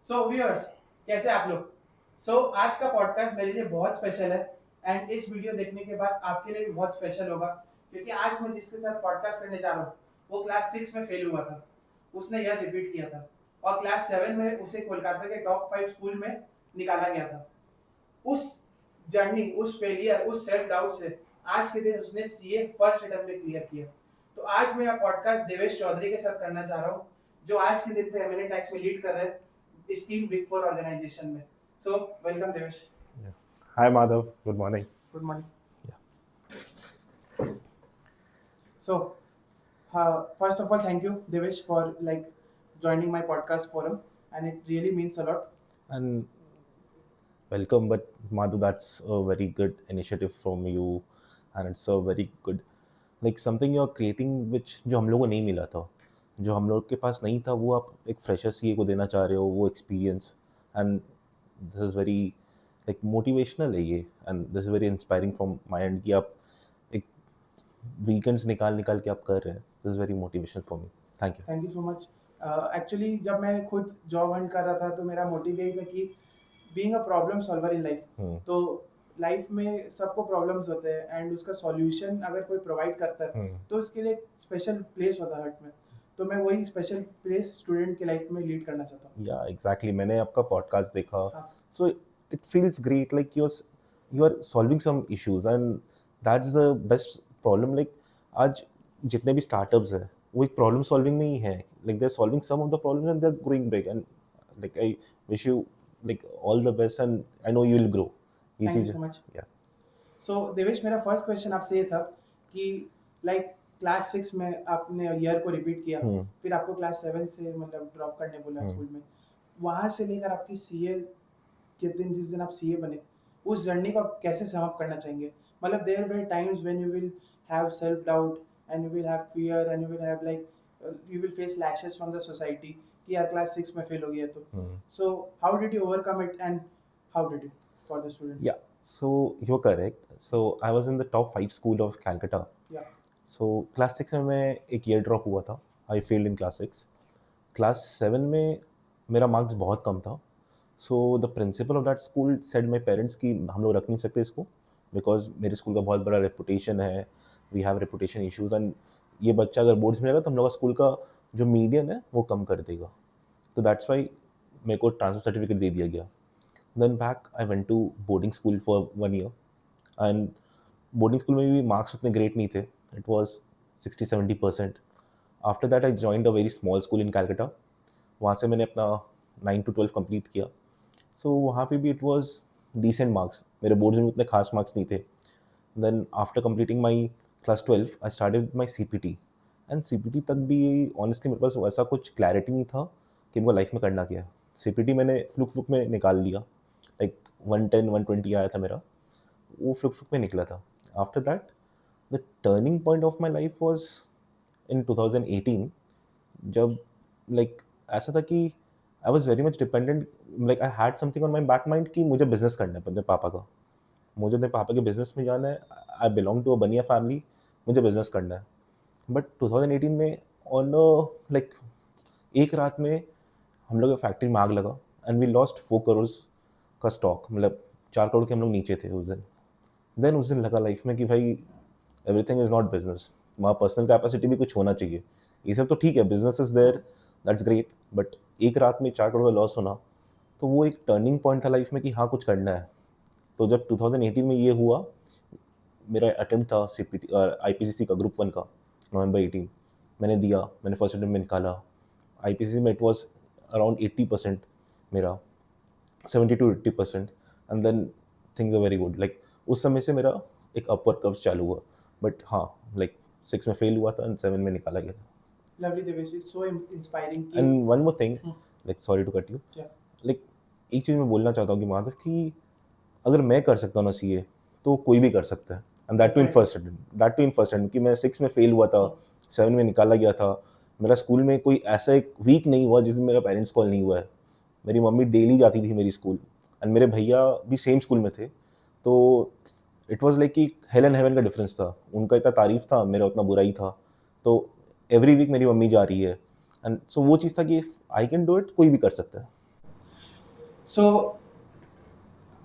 So viewers, कैसे आप लोग? आज का पॉडकास्ट मेरे लिए बहुत स्पेशल है एंड इस वीडियो देखने के बाद आपके लिए भी बहुत स्पेशल होगा क्योंकि आज मैं जिसके साथ पॉडकास्ट करने जा रहा हूँ वो क्लास 6 में फेल हुआ था। उसने यह रिपीट किया था और क्लास 7 में उसे कोलकाता के टॉप 5 स्कूल में निकाला गया था। उस जर्नी, उस फेलियर, उस सेल्फ डाउट से आज के दिन उसने सीए फर्स्ट अटेम्प्ट में क्लियर किया। तो आज मैं यह पॉडकास्ट देवेश चौधरी के साथ करना चाह रहा हूँ जो आज के दिन पे एमएनए टैक्स में लीड कर रहे हैं इस टीम बिग फोर ऑर्गेनाइजेशन में। So welcome Devesh. Yeah. Hi Madhav, good morning. Good morning. Yeah. So first of all, thank you Devesh for like joining my podcast forum, and it really means a lot. And welcome, but Madhu, that's a very good initiative from you, and it's a very good like something you're creating which जो हम लोगों को नहीं मिला था, जो हम लोग के पास नहीं था, वो आप एक फ्रेशर सीए को देना चाह रहे हो, वो experience and this is very like motivational है ये, and this is very inspiring from my and कि आप एक वीकेंड्स निकाल निकाल के आप कर रहे हैं. This is very motivational for me. Thank you. Thank you so much. Actually जब मैं खुद जॉब हंट कर रहा था तो मेरा मोटिव यही था कि being a problem solver in life, तो लाइफ में सबको प्रॉब्लम्स होते हैं एंड उसका सॉल्यूशन अगर कोई प्रोवाइड करता है तो उसके लिए एक स्पेशल प्लेस होता है हार्ट में। तो मैं वही स्पेशल प्लेस स्टूडेंट की लाइफ में लीड करना चाहता हूँ। या एग्जैक्टली, मैंने आपका पॉडकास्ट देखा, हाँ। So it feels great like you are solving some issues and that's the best problem. Like आज जितने भी स्टार्टअप्स है वो एक प्रॉब्लम सॉल्विंग में ही है, like they are solving some of the problems and they are growing big, and like I wish you like all the best and I know you will grow. ये thank you चीज़ so much. Yeah so Devesh, मेरा first question आपसे ये था कि like class 6 में आपने year को रिपीट किया, फिर आपको क्लास 7 से मतलब ड्रॉप करने बोला स्कूल में, वहाँ से लेकर आपकी सीए के दिन, जिस दिन आप सीए बने, उस जर्नी को आप कैसे सम अप करना चाहेंगे? मतलब there were times when you will have self doubt and you will have fear and you will have like you will face lashes from the society कि यार क्लास 6 में फेल हो गया तो। So how did you overcome it and how did you for the students? या so you're correct. So I was in the top 5 school of Calcutta. या so class 6 में मैं एक ईयर ड्रॉप हुआ था. I failed in class 6. Class 7 में मेरा marks बहुत कम था. So the principle of that school said my parents कि हम लोग रख नहीं सकते इसको, बिकॉज मेरे स्कूल का बहुत बड़ा रेपुटेशन है, we have reputation issues, and ये बच्चा अगर बोर्ड्स में जाएगा तो हम लोग का स्कूल का जो मीडियन है वो कम कर देगा. तो दैट्स वाई मेरे को ट्रांसफर सर्टिफिकेट दे दिया गया. Then back I went to boarding school for 1 year, and boarding school में भी मार्क्स उतने ग्रेट नहीं थे. It was 60-70%. After that I joined a very small school in Calcutta. वहाँ से मैंने अपना 9 to 12 कंप्लीट किया. सो वहाँ पे भी इट वॉज डिसेंट मार्क्स, मेरे बोर्ड्स में उतने खास मार्क्स नहीं थे. Then after completing my class 12 I started my CPT, and CPT तक भी ऑनेस्टली मेरे पास ऐसा कुछ क्लैरिटी नहीं था कि मेरे को लाइफ में करना क्या है. CPT मैंने फ्लुक में निकाल लिया, लाइक 110-120 आया था मेरा, वो फ्लुक में निकला था. After that the turning point of my life was in 2018, जब लाइक ऐसा था कि I was very much dependent, like I had something on my back mind कि मुझे बिजनेस करना है अपने पापा का, मुझे अपने पापा के बिजनेस में जाना है. आई बिलोंग टू अ बनिया फैमिली, मुझे बिजनेस करना है. बट 2018 में ऑन लाइक एक रात में हम लोग फैक्ट्री में आग लगा एंड वी लॉस्ट 4 करोड़ का स्टॉक, मतलब 4 करोड़ के हम लोग नीचे थे उस दिन. देन उस दिन लगा लाइफ में कि भाई एवरीथिंग इज़ नॉट बिजनेस, वहाँ पर्सनल कैपेसिटी भी कुछ होना चाहिए. ये सब तो ठीक है, business is there, that's great, but एक रात में 4 करोड़ का लॉस होना, तो वो एक टर्निंग पॉइंट था लाइफ में कि हाँ कुछ करना है. तो जब 2018 में ये हुआ, मेरा अटेम्प्ट था CPT IPCC का ग्रुप 1 का, नवंबर 18 मैंने दिया, मैंने फर्स्ट अटेम्प्ट में निकाला. IPCC में इट वॉज अराउंड 80% मेरा, 70-80%, and then things are very good. Like उस समय से मेरा एक अपवर्ड कर्व चालू हुआ. बट हाँ, लाइक 6 में फेल हुआ था एंड 7 में निकाला गया था. Lovely Devesh, it's so inspiring कि and one more thing, like sorry to cut you, क्या लाइक एक चीज़ मैं बोलना चाहता हूँ कि माधव कि अगर मैं कर सकता हूँ ना CA, तो कोई भी कर सकता है. And that too in first attempt कि मैं 6 में फेल हुआ था, 7 में निकाला गया था. मेरा स्कूल में कोई ऐसा एक वीक नहीं हुआ जिस दिन मेरा पेरेंट्स कॉल नहीं हुआ है. मेरी मम्मी डेली जाती थी मेरी स्कूल, एंड मेरे भैया भी सेम स्कूल में थे. तो इट वाज लाइक कि हेल एंड हेवन का डिफरेंस था. उनका इतना तारीफ था, मेरा उतना बुरा ही था. तो एवरी वीक मेरी मम्मी जा रही है, एंड सो वो चीज़ था कि आई कैन डू इट, कोई भी कर सकता है. So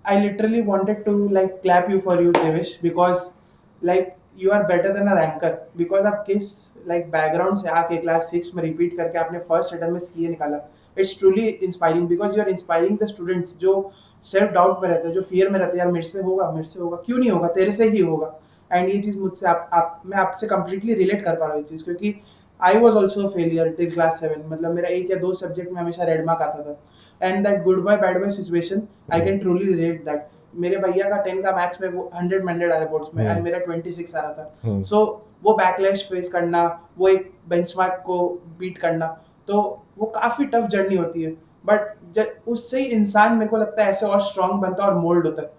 I literally wanted to like clap you for you, Devish, because like you are better than a ranker. Because आप किस like background से आके क्लास 6 में रिपीट करके आपने फर्स्ट अटेम्प्ट में सीए निकाला. It's truly inspiring because you are inspiring the students जो सेल्फ डाउट में रहते हैं, जो फियर में रहते हैं, यार मेरे से होगा, क्यों नहीं होगा, तेरे से ही होगा. एंड ये चीज़ मुझसे आप मैं आपसे कंप्लीटली रिलेट कर पा रहा हूँ ये चीज़, क्योंकि I was also failure till class 7. मतलब मेरा एक या दो सब्जेक्ट में हमेशा रेड मार्क आता था. And that good bye bad bye situation I can truly relate that. मेरे भैया का 10 का मैथ्स में वो 100 मंडेड आ रहा बोर्ड्स में एंड मेरा 26 आ रहा था. सो वो बैकलैश फेस करना, वो एक बेंचमार्क को बीट करना, तो वो काफ़ी टफ जर्नी होती है. बट उससे ही इंसान मेरे को लगता है ऐसे और स्ट्रांग बनता है और मोल्ड होता है.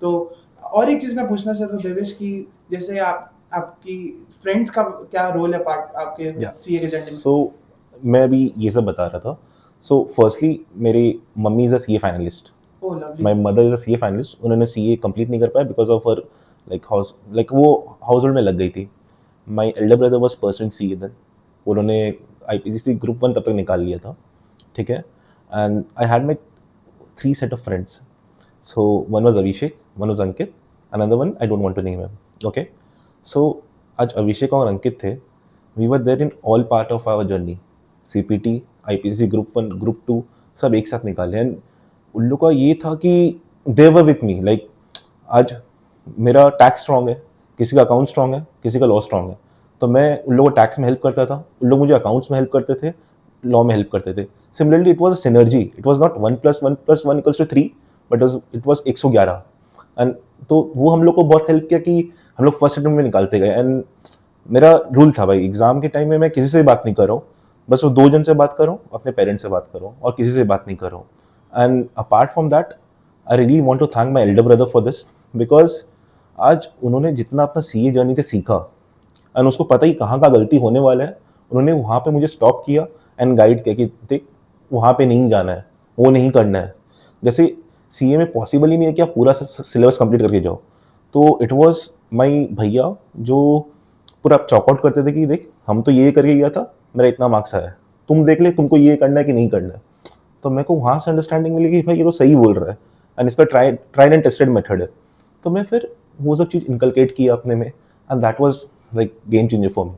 तो और एक चीज़ मैं पूछना चाहता हूँ देवेश की, जैसे आपकी फ्रेंड्स का क्या रोल है पार्ट आपके सीए के जर्नी में? सो मैं अभी ये सब बता रहा था. सो फर्स्टली मेरी mummy is a CA finalist. Oh lovely. My mother is a CA finalist. उन्होंने सीए कंप्लीट नहीं कर पाया बिकॉज ऑफ हर वो हाउस होल्ड में लग गई थी. My elder brother was pursuing CA then. उन्होंने IPCC ग्रुप 1 तब तक निकाल लिया था. ठीक है. And I had my 3 set of friends. So one was Abhishek, one was Ankit, another one I don't want to name him. Okay. So आज अभिषेक और अंकित थे. We were there in all part of our journey. CPT, IPCC group 1, group 2 सब एक साथ निकाले. And उन लोगों का ये था कि they were with me. Like आज मेरा टैक्स स्ट्रॉन्ग है, किसी का अकाउंट स्ट्रॉन्ग है, किसी का लॉ स्ट्रॉन्ग है, तो मैं उन लोगों को टैक्स में हेल्प करता था, उन लोग मुझे अकाउंट्स में हेल्प करते थे, लॉ में हेल्प करते थे. Similarly it was a synergy. It was not 1 + 1 + 1 = 3, but it was 111. And तो वो हम लोग को बहुत हेल्प किया कि हम लोग फर्स्ट अटेम्प्ट में निकालते गए. एंड मेरा रूल था भाई, एग्जाम के टाइम में मैं किसी से बात नहीं कर रहा हूँ, बस वो 2 जन से बात कर रहा हूँ, अपने पेरेंट्स से बात कर रहा हूँ, और किसी से बात नहीं कर रहा हूँ. And apart from that I really want to thank my elder brother for this, because आज उन्होंने जितना अपना सीए जर्नी से सीखा एंड उसको पता ही कहाँ का गलती होने वाला है, उन्होंने वहाँ पे मुझे स्टॉप किया एंड गाइड किया कि देख वहाँ पे नहीं जाना है, वो नहीं करना है. जैसे सीए में पॉसिबल ही नहीं है कि आप पूरा सिलेबस कंप्लीट करके जाओ. तो इट वाज माय भैया जो पूरा चॉकआउट करते थे कि देख हम तो ये करके गया था, मेरा इतना मार्क्स आया है, तुम देख ले तुमको ये करना है कि नहीं करना है. तो मेरे को वहाँ से अंडरस्टैंडिंग मिली कि भाई ये तो सही बोल रहा है एंड इसका ट्राइड एंड टेस्टेड मेथड है. तो मैं फिर वो सब चीज़ इनकलकेट किया अपने में and that was like game changer for me.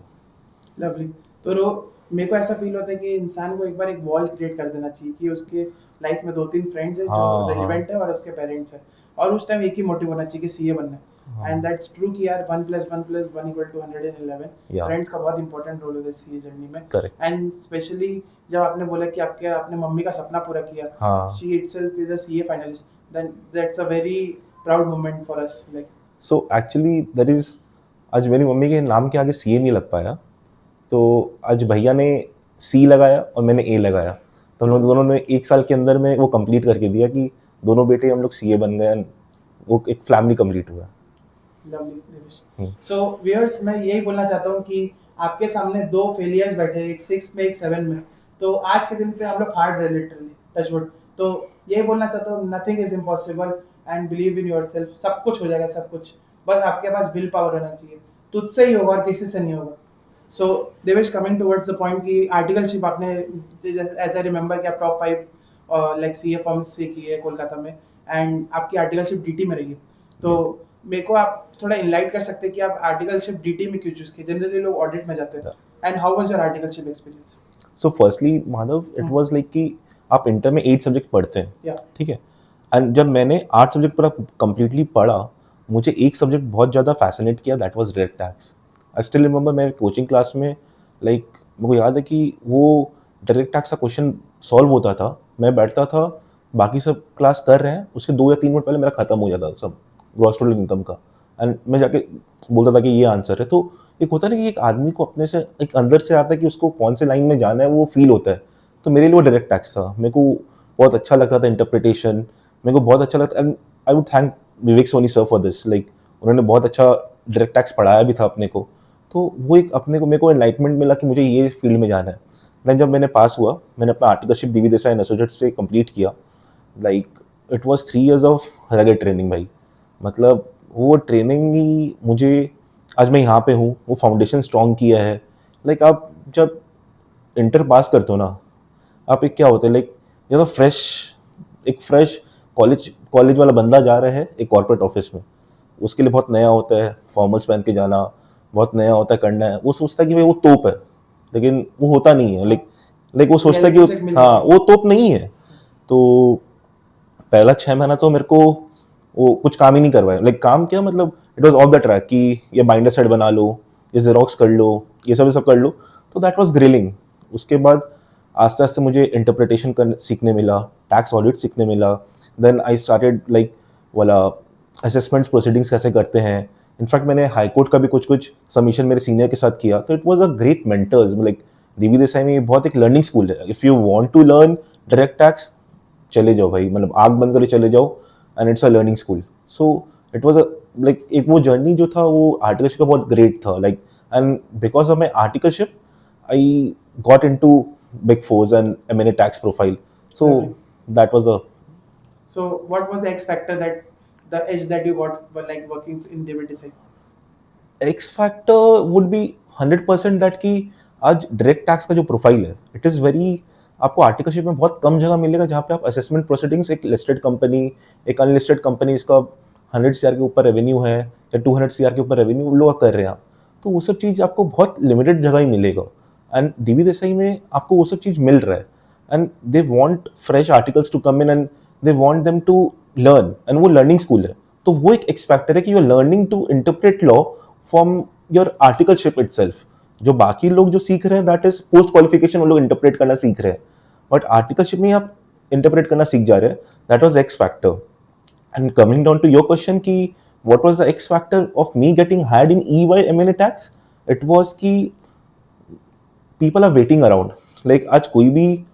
Lovely. तो मेरे को ऐसा फील होता है कि इंसान को एक बार एक वॉल क्रिएट कर देना चाहिए कि उसके लाइफ में 2-3 फ्रेंड्स हैं जो रेलिवेंट है और उसके पेरेंट्स हैं, और उस टाइम एक ही मोटिव होना चाहिए कि सीए बनना है. एंड दैट्स ट्रू कि यार 1 + 1 + 1 = 111. फ्रेंड्स का बहुत इंपॉर्टेंट रोल होता है सीए जर्नी में. एंड स्पेशली जब आपने बोला कि आपने मम्मी का सपना पूरा किया, she itself is a CA finalist, then that's a very proud moment for us. Like so actually that is, आज मेरी मम्मी के नाम के आगे सीए नहीं लग पाया, तो आज भैया ने सी लगाया और मैंने ए लगाया, तो हम लोग दोनों ने 1 साल के अंदर में वो कंप्लीट करके दिया कि दोनों बेटे हम लोग सीए बन गए. वो एक फैमिली कंप्लीट हुआ. लवली. सो व्यूअर्स, मैं यही बोलना चाहता हूँ कि आपके सामने 2 फेलियर्स बैठे हैं, एक 6 में एक 7 में. तो आज के दिन पे हम लोग हार्ड रहे लिटरली, टच वुड. तो यही बोलना चाहता हूँ, nothing is impossible and believe in yourself. सब कुछ हो जाएगा, सब कुछ. बस आपके पास विल पावर होना चाहिए. तुझसे ही होगा और किसी से नहीं होगा. So Devesh, coming towards the point कि आर्टिकलशिप आपने, एज आई रिमेंबर कि आप टॉप 5 लाइक सीए फर्म्स से की है कोलकाता में, एंड आपकी आर्टिकलशिप डीटी में रही है. तो मेरे को आप थोड़ा इनलाइट कर सकते हैं कि आप आर्टिकलशिप डीटी में क्यों चूज किए? जनरली लोग ऑडिट में जाते हैं. And how was your articleship experience? So firstly Madhav, it was like कि आप इंटर में 8 सब्जेक्ट पढ़ते हैं, ठीक है. एंड जब मैंने 8 सब्जेक्ट पूरा कंप्लीटली पढ़ा, मुझे एक सब्जेक्ट बहुत ज़्यादा फैसिनेट किया, that was direct tax. I still remember मेरे कोचिंग क्लास में लाइक मेरे को याद है कि वो डायरेक्ट टैक्स का क्वेश्चन सॉल्व होता था, मैं बैठता था, बाकी सब क्लास कर रहे हैं, उसके 2 या 3 मिनट पहले मेरा खत्म हो जाता था सब ग्रॉस टोटल इनकम का, एंड मैं जाके बोलता था कि ये आंसर है. तो एक होता है ना कि एक आदमी को अपने से एक अंदर से आता है कि उसको कौन से लाइन में जाना है, वो फील होता है. तो मेरे लिए वो डायरेक्ट टैक्स था. मेरे को बहुत अच्छा लगता था इंटरप्रिटेशन, मेरे को बहुत अच्छा लगता. And I would thank Vivek Soni sir for this. Like उन्होंने बहुत अच्छा डायरेक्ट टैक्स पढ़ाया भी था अपने को. तो वो एक अपने को मेरे को एनलाइटमेंट मिला कि मुझे ये फील्ड में जाना है. दैन जब मैंने पास हुआ, मैंने अपना articleship DV Desai and associates से कंप्लीट किया. Like it was 3 years of rugged training भाई. मतलब वो ट्रेनिंग ही मुझे, आज मैं यहाँ पे हूँ, वो फाउंडेशन स्ट्रॉन्ग किया है. लाइक आप जब इंटर पास करते हो ना, आप एक क्या होता है लाइक ये तो फ्रेश एक फ्रेश कॉलेज कॉलेज वाला बंदा जा रहा है एक कॉर्पोरेट ऑफिस में, उसके लिए बहुत नया होता है फॉर्मल्स पहन के जाना, बहुत नया होता है करना है। वो सोचता है कि भाई वो तोप है, लेकिन वो होता नहीं है। लाइक वो सोचता है कि Reality check मिल हाँ जाती वो तोप नहीं है। तो पहला 6 महीना तो मेरे को वो कुछ काम ही नहीं करवाया। लाइक काम क्या मतलब, it was of the track कि ये बाइंडर सेट बना लो, ये जेरोक्स कर लो, ये सब कर लो। तो दैट वॉज ग्रिलिंग। उसके बाद आस्ते आस्ते मुझे इंटरप्रिटेशन कर सीखने मिला, टैक्स ऑडिट सीखने मिला। देन आई स्टार्टेड लाइक वाला असेसमेंट्स प्रोसीडिंग्स कैसे करते हैं। इनफैक्ट मैंने हाई कोर्ट का भी कुछ कुछ सबमिशन मेरे सीनियर के साथ किया। तो it was a great mentors. Like DV Desai में बहुत एक लर्निंग स्कूल है। If you want to learn direct tax, चले जाओ भाई, मतलब आग बंद करके चले जाओ, and it's a learning school. So it was a like एक वो जर्नी जो था वो आर्टिकलशिप का बहुत ग्रेट था। Like and because of my articleship I got into big fours and मैंने tax profile. So that was a So what was the X factor that the edge that you got for like working in David Desai? X factor would be 100% that कि आज direct tax का जो profile है it is very, आपको articleship में बहुत कम जगह मिलेगा जहाँ पे आप असेसमेंट प्रोसीडिंग्स, एक लिस्टेड कंपनी, एक अनलिस्टेड कंपनी, इसका 100 CR के ऊपर रेवेन्यू है या 200 CR के ऊपर रेवेन्यू लोग कर रहे हैं आप, तो वो सब चीज़ आपको बहुत लिमिटेड जगह ही मिलेगा। एंड डीवी देसाई में आपको वो सब चीज़ मिल रहा है, and they want fresh articles to come in and they want them to learn, and वो लर्निंग स्कूल है। तो वो एक एक्सपेक्टर है कि you are learning to interpret law from your articleship itself. जो बाकी लोग जो सीख रहे हैं दैट इज पोस्ट क्वालिफिकेशन, वो लोग इंटरप्रेट करना सीख रहे हैं, बट आर्टिकलशिप में आप इंटरप्रेट करना सीख जा रहे हैं। That was X factor. And coming down to your question कि what was the X factor of me getting hired in EY M&A tax, it was कि people are waiting around. Like आज कोई भी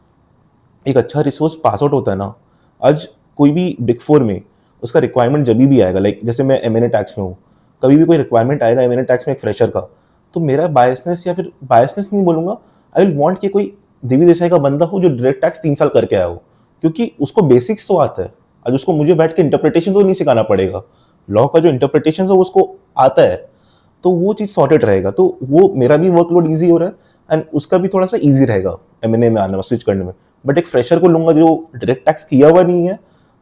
एक अच्छा रिसोर्स पास आउट होता है ना, आज कोई भी बिग फोर में उसका रिक्वायरमेंट जब भी आएगा, लाइक जैसे मैं M&A टैक्स में हूँ, कभी भी कोई रिक्वायरमेंट आएगा M&A टैक्स में एक फ्रेशर का, तो मेरा बायसनेस, या फिर बायसनेस नहीं बोलूँगा, आई विल वांट कि कोई दिव्य देसाई का बंदा हो जो डायरेक्ट टैक्स 3 साल करके आया हो, क्योंकि उसको बेसिक्स तो आता है। आज उसको मुझे बैठ के इंटरप्रिटेशन तो नहीं सिखाना पड़ेगा, लॉ का जो इंटरप्रिटेशन है वो उसको आता है, तो वो चीज़ सॉर्टेड रहेगा। तो वो मेरा भी वर्कलोड ईजी हो रहा है एंड उसका भी थोड़ा सा ईजी रहेगा M&A में आने में, स्विच करने में। बट एक फ्रेशर को लूंगा जो डायरेक्ट टैक्स किया हुआ नहीं है,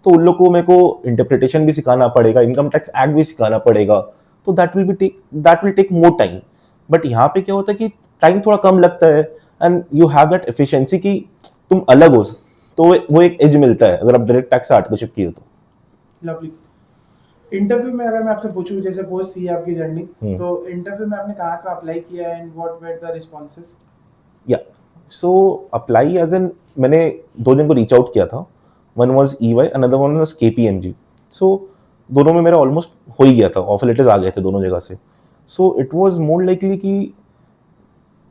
तो उन लोग को मेरे को इंटरप्रिटेशन भी सिखाना पड़ेगा, इनकम टैक्स एक्ट भी सिखाना पड़ेगा, तो that will take more time. But यहाँ पे क्या होता है कि टाइम थोड़ा कम लगता है and you have that efficiency कि तुम अलग हो, तो वो एक एज मिलता है अगर आप डायरेक्ट टैक्स से आर्टिकलशिप किए तो। लवली। इंटरव्यू में अगर मैं आपसे पूछूं, जैसे पोस्ट सी आपकी जर्नी, तो इंटरव्यू में आपने कहाँ कहाँ अप्लाई किया and what were the responses? या सो अप्लाई एज एन, मैंने 2 जन को रीच आउट किया था। One was EY, another one was KPMG। सो दोनों में मेरा ऑलमोस्ट हो ही गया था, ऑफर लेटर्स आ गए थे दोनों जगह से। सो इट वाज मोर लाइकली कि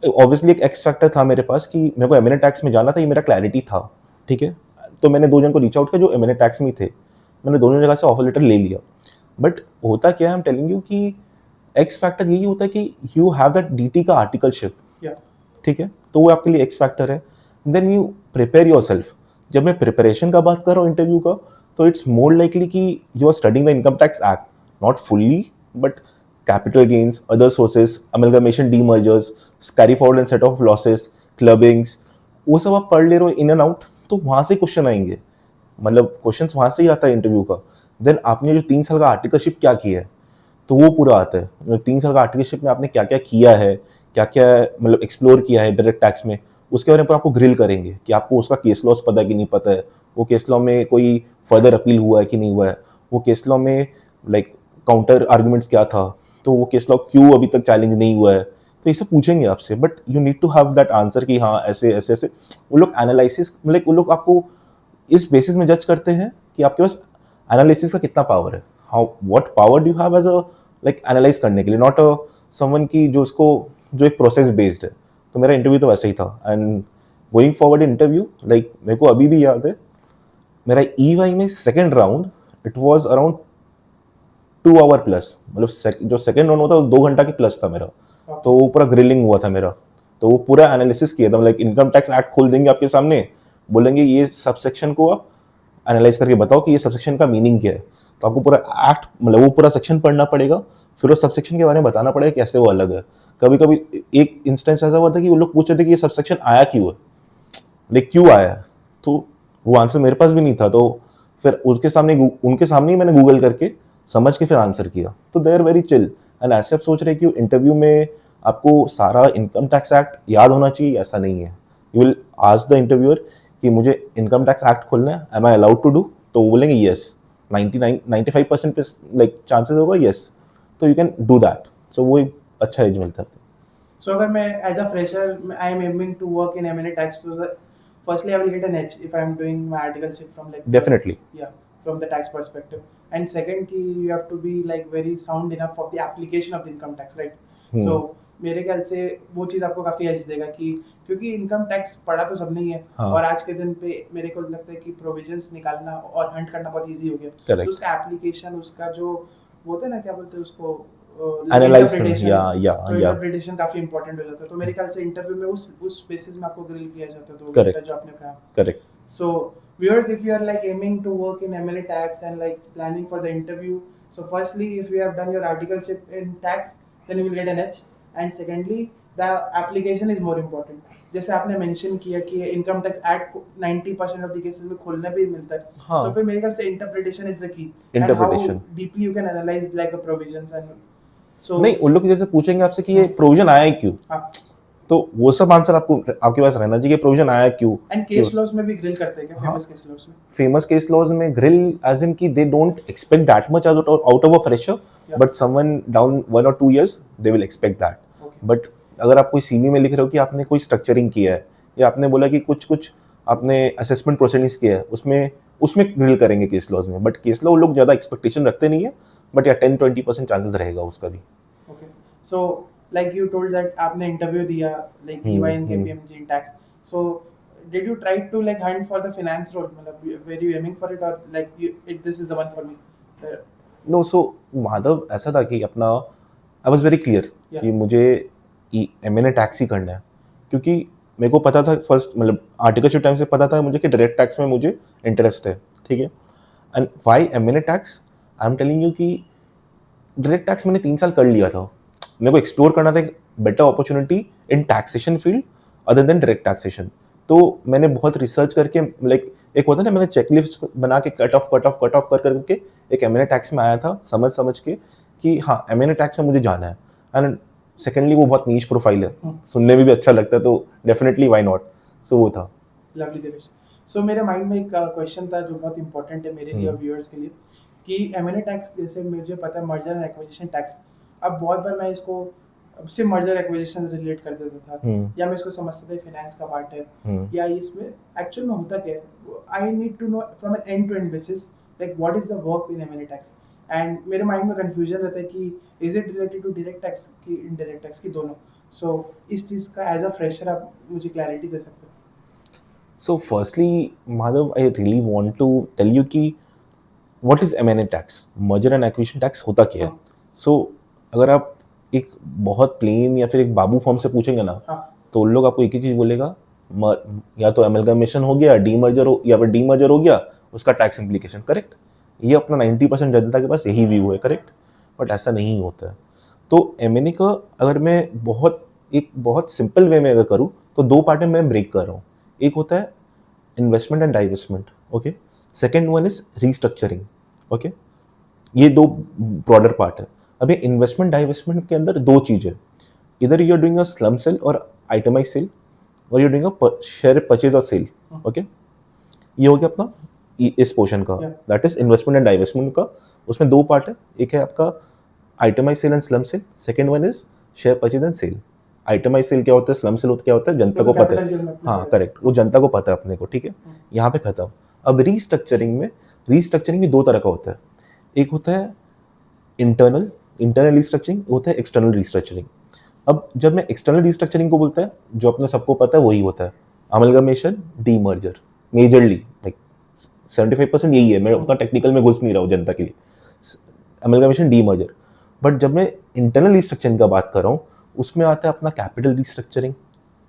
ऑब्वियसली एक एक्स फैक्टर था मेरे पास कि मेरे को M&A टैक्स में जाना था, ये मेरा क्लैरिटी था, ठीक है। तो मैंने 2 जन को रीच आउट किया जो M&A टैक्स में ही थे, मैंने दोनों जगह से ऑफर लेटर ले लिया। बट होता क्या है, आई एम टेलिंग यू कि एक्स फैक्टर यही होता है कि यू हैव दैट DT का आर्टिकलशिप, ठीक है, तो वो आपके लिए एक्स फैक्टर है। Then you prepare yourself. जब मैं प्रिपरेशन का बात कर रहा हूँ इंटरव्यू का, तो इट्स मोर लाइकली कि you are studying the income tax act, not fully, but capital gains, other sources, amalgamation, demergers, carry forward and set off losses, clubbings, वो सब आप पढ़ ले रहे हो इन एंड आउट, तो वहाँ से क्वेश्चन आएंगे, मतलब क्वेश्चन वहाँ से ही आता है इंटरव्यू का। देन आपने जो 3 साल का आर्टिकलशिप क्या किया है, तो वो पूरा आता है। 3 साल का आर्टिकलशिप में आपने क्या क्या किया है, क्या क्या मतलब एक्सप्लोर किया है डायरेक्ट टैक्स में, उसके बारे में आपको ग्रिल करेंगे कि आपको उसका केस लॉस पता है कि नहीं पता है, वो केस लॉ में कोई फर्दर अपील हुआ है कि नहीं हुआ है, वो केस लॉ में लाइक काउंटर आर्गूमेंट्स क्या था, तो वो केस लॉ क्यों अभी तक चैलेंज नहीं हुआ है, तो ये सब पूछेंगे आपसे। But you need to have that answer कि हाँ ऐसे ऐसे ऐसे। वो लोग एनालिसिस, मतलब वो लोग आपको इस बेसिस में जज करते हैं कि आपके पास एनालिसिस का कितना पावर है, how what power do have as a like analyse करने के लिए, नॉट अ समवन की जो उसको जो एक प्रोसेस बेस्ड है। तो मेरा इंटरव्यू तो वैसे ही था। And going forward interview, like मेरे को अभी भी याद है मेरा EY में second round, it was around 2 hour plus, मतलब जो सेकेंड राउंड होता है 2 घंटा के प्लस था मेरा। तो वो पूरा ग्रिलिंग हुआ था मेरा, तो वो पूरा एनालिसिस किया था। लाइक इनकम टैक्स एक्ट खोल देंगे आपके सामने, बोलेंगे ये सबसेक्शन को आप एनालाइज करके बताओ कि ये सबसेक्शन का मीनिंग क्या है, तो आपको पूरा एक्ट, मतलब वो पूरा सेक्शन पढ़ना पड़ेगा, फिर उस सबसेक्शन के बारे में बताना पड़ेगा कैसे वो अलग है। कभी कभी एक इंस्टेंस ऐसा हुआ था कि वो लोग पूछ रहे थे कि ये सबसेक्शन आया क्यों है, लाइक क्यों आया है, तो वो आंसर मेरे पास भी नहीं था। तो फिर उनके सामने ही मैंने गूगल करके समझ के फिर आंसर किया। तो they are very chill. And ऐसे आप सोच रहे कि इंटरव्यू में आपको सारा इनकम टैक्स एक्ट याद होना चाहिए, ऐसा नहीं है। You will ask the interviewer कि मुझे इनकम टैक्स एक्ट खोलना है, am I allowed to do? तो वो बोलेंगे येस, 95% पे लाइक चांसेस होगा येस, तो you can do that. So वो एक अच्छा एज मिलता है। So अगर मैं as a fresher, I am aiming to work in M&A tax. So firstly, I will get an edge if I am doing my articleship from like Definitely. yeah, from the tax perspective. And second, कि you have to be like very sound enough of the application of the income tax, right? So मेरे ख्याल से वो चीज़ आपको काफ़ी as देगा कि क्योंकि इनकम टैक्स पढ़ा तो सब नहीं है, हाँ। और आज के दिन पे मेरे को लगता है कि प्रोविजंस निकालना और हंट करना बहुत इजी हो गया। Correct. तो उसका एप्लीकेशन, उसका जो वो होता है ना, क्या बोलते हैं उसको, Analyze interpretation, या इंटरप्रिटेशन काफी इंपॉर्टेंट हो जाता है। तो मेरे ख्याल से इंटरव्यू में उस बेसिस में आपको ग्रिल किया जाता है। तो Correct. जो आपने कहा, correct. so viewers, if you are like aiming to work in M&A tax and like planning for the interview, so firstly, if you have done your articleship in tax, then you will get an edge, and secondly, the application is more important. जैसे आपने mention किया कि income tax act 90% of the cases में खोलने भी मिलता है। हाँ। तो फिर मेरे ख्याल से interpretation is the key, Interpretation. and how deeply you can analyze like the provisions and so नहीं, उन लोग जैसे पूछेंगे आपसे कि ये प्रोविजन आया है क्यों, हाँ। तो वो सब आंसर आपके पास रहना चाहिए, प्रोविजन आया क्यों। एंड केस लॉज में भी ग्रिल करते हैं क्या? हाँ। फेमस केस लॉज में, फेमस केस लॉज में ग्रिल एज इन की they don't expect that much out of a fresher, but someone down 1 or 2 years they will expect that. But अगर आप कोई सीवी में लिख रहे हो कि आपने कोई स्ट्रक्चरिंग किया है, या आपने बोला कि कुछ आपने असेसमेंट प्रोसीडिंग्स किया है, उसमें ग्रिल करेंगे केस लॉज में। बट केस लॉ लोग ज़्यादा एक्सपेक्टेशन रखते नहीं है, बट या 10-20% चांसेस रहेगा उसका भी। Okay, so like you told that आपने इंटरव्यू दिया like EY and KPMG in tax, so did you try to like hunt for the finance role? मतलब were you aiming for it, or like this is the one for me? No, so Madhav ऐसा था कि अपना I was very clear कि मुझे M&A tax ही करना है, क्योंकि मेरे को पता था फर्स्ट, मतलब आर्टिकलशिप टाइम से पता था मुझे कि डायरेक्ट टैक्स में मुझे इंटरेस्ट है, ठीक है। And why M&A tax, I am telling you कि डायरेक्ट टैक्स मैंने 3 साल कर लिया था, मेरे को एक्सप्लोर करना था एक better opportunity in taxation field other than direct taxation. तो मैंने बहुत रिसर्च करके, लाइक एक होता है ना, मैंने चेकलिस्ट बना के कट ऑफ कर करके एक M&A टैक्स में आया था, समझ के कि हाँ M&A टैक्स में मुझे जाना है। एंड सेकेंडली वो बहुत नीश प्रोफाइल है, सुनने में भी अच्छा लगता है, तो डेफिनेटली व्हाई नॉट। सो वो था। लवली देवेश। सो मेरे माइंड में एक क्वेश्चन था जो बहुत इंपॉर्टेंट है मेरे लिए और व्यूअर्स के लिए, कि M&A टैक्स, जैसे मुझे पता है मर्जर एंड एक्विजिशन टैक्स, अब बहुत बार मैं इसको सिर्फ मर्जर एक्विजिशन रिलेट कर देता था, या मैं इसको समझता था फाइनेंस का पार्ट है, या इसमें एक्चुअल में होता क्या है। I need to know from an end to end basis like what is the work in M&A tax. And मेरे माइंड में कंफ्यूजन रहता है कि is it related to direct tax की इनडायरेक्ट टैक्स की, दोनों। सो इस चीज़ का एज अ फ्रेशर आप मुझे क्लैरिटी दे सकते हो? So firstly, Madhav, I really want to tell you कि what is M&A tax, merger and acquisition tax होता क्या है। So अगर आप एक बहुत प्लेन या फिर एक बाबू फॉर्म से पूछेंगे ना, तो उन लोग आपको एक ही चीज़ बोलेगा, या तो एमलगमेशन हो गया, डीमर्जर हो, या फिर डीमर्जर हो गया, उसका टैक्स इम्प्लीकेशन। करेक्ट, ये अपना 90% जनता के पास यही व्यू है, करेक्ट। बट ऐसा नहीं होता है। तो M&A का अगर मैं बहुत सिंपल वे में अगर करूँ, तो 2 पार्ट में मैं ब्रेक कर रहा हूँ। एक होता है investment and divestment, okay. Second one is restructuring, okay. ये 2 ब्रॉडर पार्ट है। अभी इन्वेस्टमेंट डाइवेस्टमेंट के अंदर 2 चीज़ें, इधर you are doing a slump sale और आइटमाइज सेल, और you are doing a share purchase और सेल, ओके। ये हो गया अपना इस पोर्शन का, that is investment and divestment का। उसमें 2 पार्ट है, एक है आपका itemise sale and slump sale, second one is share purchase and sale. Itemise sale क्या होता है, स्लम सेल क्या होता है, जनता को पता है। हाँ करेक्ट, वो जनता को पता है अपने को, ठीक है। यहाँ पे खत्म। अब रीस्ट्रक्चरिंग में 2 तरह का होता है। एक होता है इंटरनल रीस्ट्रक्चरिंग, होता है एक्सटर्नल रीस्ट्रक्चरिंग। अब जब मैं एक्सटर्नल रीस्ट्रक्चरिंग को बोलता है, जो अपने सबको पता है वही होता है अमलगमेशन, डीमर्जर, मेजरली लाइक 75% यही है। मैं उतना टेक्निकल में घुस नहीं रहा हूँ जनता के लिए, अमलगमेशन, डीमर्जर। बट जब मैं इंटरनल रीस्ट्रक्चरिंग का बात कर रहा हूँ, उसमें आता है अपना कैपिटल रीस्ट्रक्चरिंग,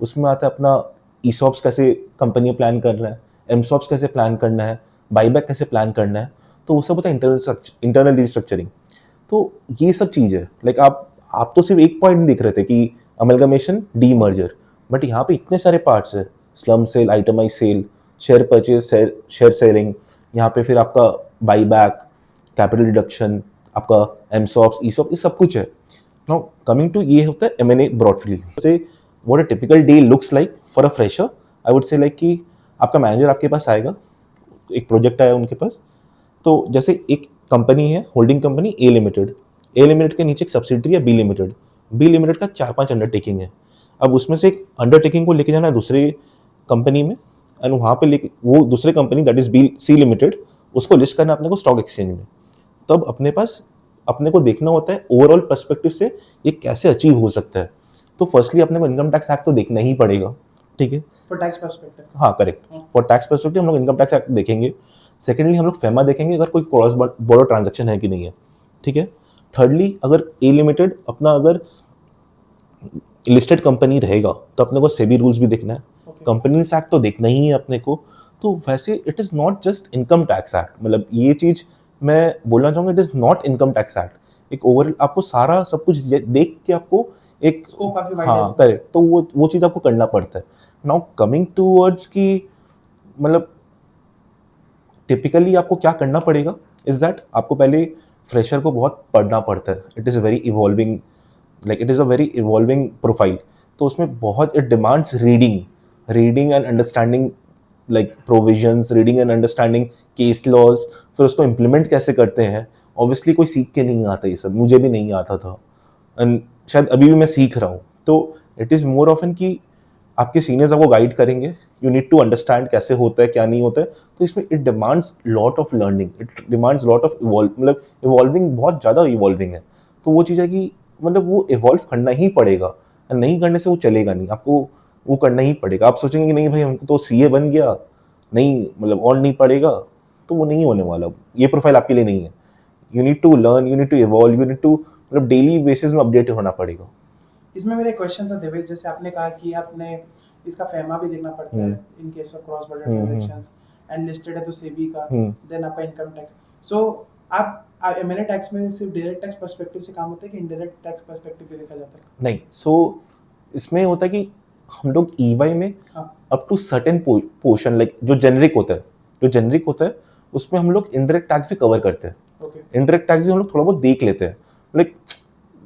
उसमें आता है अपना ईसॉप्स कैसे कंपनी प्लान करना है, एमसॉप्स कैसे प्लान करना है, बाईबैक कैसे प्लान करना है, तो वो सब होता है इंटरनल रीस्ट्रक्चरिंग। तो ये सब चीज़ है। लाइक आप तो सिर्फ एक पॉइंट दिख रहे थे कि अमलगमेशन, डीमर्जर, बट यहाँ पे इतने सारे पार्ट्स है, slump sale, itemise sale, share purchase, share selling, यहाँ पे फिर आपका बाई बैक, कैपिटल डिडक्शन, आपका एमसॉप्स, ईसॉप, ये सब कुछ है. नाउ कमिंग टू ये होता है M&A ब्रॉडली से what a typical day looks like for a fresher. I would say like कि आपका मैनेजर आपके पास आएगा, एक प्रोजेक्ट आया उनके पास. तो जैसे एक कंपनी है, होल्डिंग कंपनी ए लिमिटेड. ए लिमिटेड के नीचे एक सब्सिडरी है बी लिमिटेड. बी लिमिटेड का 4-5 अंडरटेकिंग है. अब उसमें से एक अंडरटेकिंग को लेके जाना है दूसरे कंपनी में, एंड वहाँ पे लेके वो दूसरे company that is B C limited, उसको लिस्ट करना अपने को स्टॉक एक्सचेंज में. तब अपने पास अपने को देखना होता है ओवरऑल पर्सपेक्टिव से ये कैसे अचीव हो सकता है. तो फर्स्टली अपने को इनकम टैक्स एक्ट तो देखना ही पड़ेगा, ठीक है. For tax perspective. हाँ करेक्ट. फॉर टैक्स पर्सपेक्टिव हम लोग इनकम टैक्स एक्ट देखेंगे. सेकेंडली हम लोग फेमा देखेंगे अगर कोई क्रॉस बॉर्डर ट्रांजेक्शन है कि नहीं है, ठीक है. थर्डली अगर ए लिमिटेड अपना अगर लिस्टेड कंपनी रहेगा तो अपने को सेबी रूल्स भी देखना है. कंपनीज एक्ट तो देखना ही है अपने को. तो वैसे it is not just income tax act, मतलब ये चीज़ मैं बोलना चाहूँगा, it is not income tax act. एक ओवरऑल आपको सारा सब कुछ देख के आपको एक स्कोप काफी वाइड हाँ है. करेक्ट. तो वो चीज़ आपको करना पड़ता है. नाउ कमिंग टूवर्ड्स की मतलब टिपिकली आपको क्या करना पड़ेगा इज दैट आपको पहले फ्रेशर को बहुत पढ़ना पड़ता है. It is very evolving, like it is a very evolving profile. तो उसमें बहुत it demands reading and understanding like provisions, reading and understanding case laws, फिर उसको इम्प्लीमेंट कैसे करते हैं. ऑब्वियसली कोई सीख के नहीं आता ये सब, मुझे भी नहीं आता था एंड शायद अभी भी मैं सीख रहा हूँ. तो इट इज़ मोर ऑफन कि आपके सीनियर्स आपको गाइड करेंगे. यू नीड टू अंडरस्टैंड कैसे होता है क्या नहीं होता है. तो इसमें it demands lot of learning, it demands lot of मतलब इवॉल्विंग, बहुत ज़्यादा इवॉल्विंग है. तो वो चीज़ है कि मतलब वो इवॉल्व करना ही पड़ेगा, नहीं करने से वो चलेगा नहीं. आपको वो करना ही पड़ेगा. आप सोचेंगे कि नहीं भाई हमको तो सीए बन गया, नहीं मतलब और नहीं पड़ेगा, तो वो नहीं होने वाला. ये प्रोफाइल आपके लिए नहीं है. You need to learn, you need to evolve, you need to मतलब डेली बेसिस में अपडेट होना पड़ेगा. इसमें मेरा एक क्वेश्चन था देवेश, जैसे आपने कहा कि आपने इसका फेमा भी देखना पड़ता है in case of cross border transactions, and listed है तो सेबी का, देन आपका इनकम टैक्स. सो आप M&A टैक्स में सिर्फ डायरेक्ट टैक्स पर्सपेक्टिव से काम होता है कि इनडायरेक्ट टैक्स पर्सपेक्टिव भी देखा जाता है? नहीं. सो इसमें होता है कि हम लोग ईवाई में up to certain portion, like जो जेनरिक होता है उसमें हम लोग इनडायरेक्ट टैक्स भी कवर करते हैं. इनडायरेक्ट टैक्स भी हम लोग थोड़ा बहुत देख लेते हैं, लाइक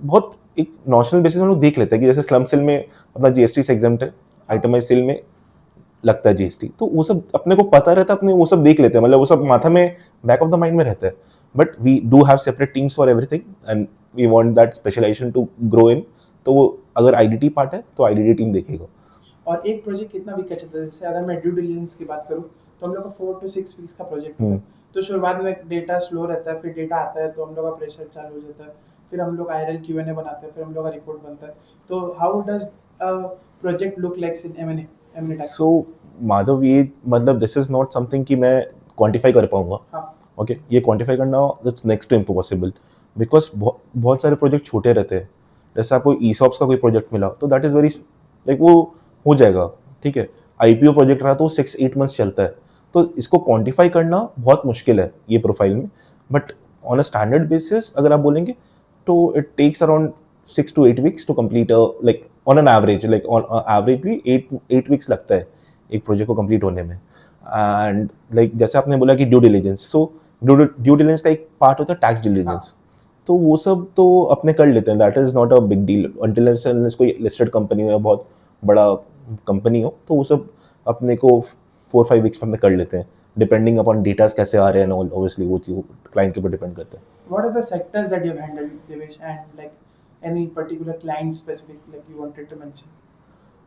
बहुत एक नॉशनल बेसिस हम लोग देख लेते हैं कि जैसे स्लम सेल में अपना जीएसटी से एग्जाम्प्ट है, आइटमाइज सेल में लगता है जीएसटी. तो वो सब अपने को पता रहता है, अपने वो सब देख लेते हैं, मतलब वो सब माथा में बैक ऑफ द माइंड में रहता है. But we do have separate teams for everything and we want that specialisation to grow in. तो वो अगर आईडीटी पार्ट है तो आईडीटी टीम देखेगा. और एक प्रोजेक्ट कितना वीक का चलता है? जैसे अगर मैं ड्यू डिलिजेंस की बात करूं तो हम लोग का 4 to 6 वीक्स का प्रोजेक्ट होता है. तो शुरुआत में डेटा स्लो रहता है, फिर डेटा आता है तो हम लोग का प्रेशर चालू हो जाता है, फिर हम लोग आईआरएल क्यूएनए बनाते हैं, फिर हम लोग का रिपोर्ट बनता है. तो how does a project look like in M&A tax? So Madhav, ये मतलब दिस इज नॉट समथिंग कि मैं क्वांटिफाई कर पाऊंगा. हाँ. ओके, ये क्वांटिफाई करना it's next to impossible, because बहुत सारे प्रोजेक्ट छोटे रहते हैं. जैसे आपको ईसॉप्स का कोई प्रोजेक्ट मिला तो दैट इज़ वेरी लाइक वो हो जाएगा, ठीक है. आईपीओ प्रोजेक्ट रहा तो 6-8 मंथ्स चलता है. तो इसको क्वांटिफाई करना बहुत मुश्किल है ये प्रोफाइल में. But on a standard basis अगर आप बोलेंगे तो it takes around 6 to 8 weeks to complete, like on an average, like on averagely 8 weeks लगता है एक प्रोजेक्ट को कंप्लीट होने में. एंड लाइक जैसे आपने बोला कि due diligence, so due diligence का एक पार्ट होता है टैक्स डिलिजेंस. तो वो सब तो अपने कर लेते हैं, that is not a big deal until कोई लिस्टेड कंपनी हो या बहुत बड़ा कंपनी हो. तो वो सब अपने को 4-5 वीक्स में अपने कर लेते हैं, डिपेंडिंग अपॉन डेटास कैसे आ रहे हैं. ऑब्वियसली वो चीज़ क्लाइंट के ऊपर डिपेंड करता है. What are the sectors that you've handled, Devesh, and like any particular client specific like you wanted to mention?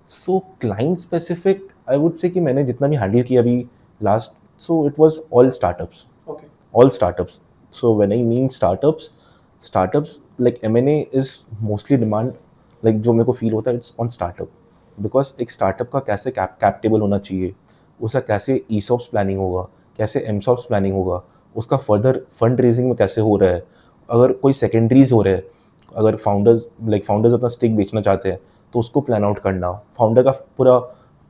So client specific I would say कि मैंने जितना भी हैंडल किया अभी last, so it was all startups. Okay. All startups. So when I mean startups like M&A is mostly demand, like जो मेरे को feel होता है इट्स ऑन स्टार्टअप. बिकॉज एक स्टार्टअप का कैसे कैप टेबल होना चाहिए, उसका कैसे ईसॉप्स प्लानिंग होगा, कैसे एमसॉप्स प्लानिंग होगा, उसका फर्दर फंड रेजिंग में कैसे हो रहा है, अगर कोई सेकेंडरीज हो रहे हैं, अगर फाउंडर्स अपना स्टेक बेचना चाहते हैं तो उसको प्लान आउट करना, फाउंडर का पूरा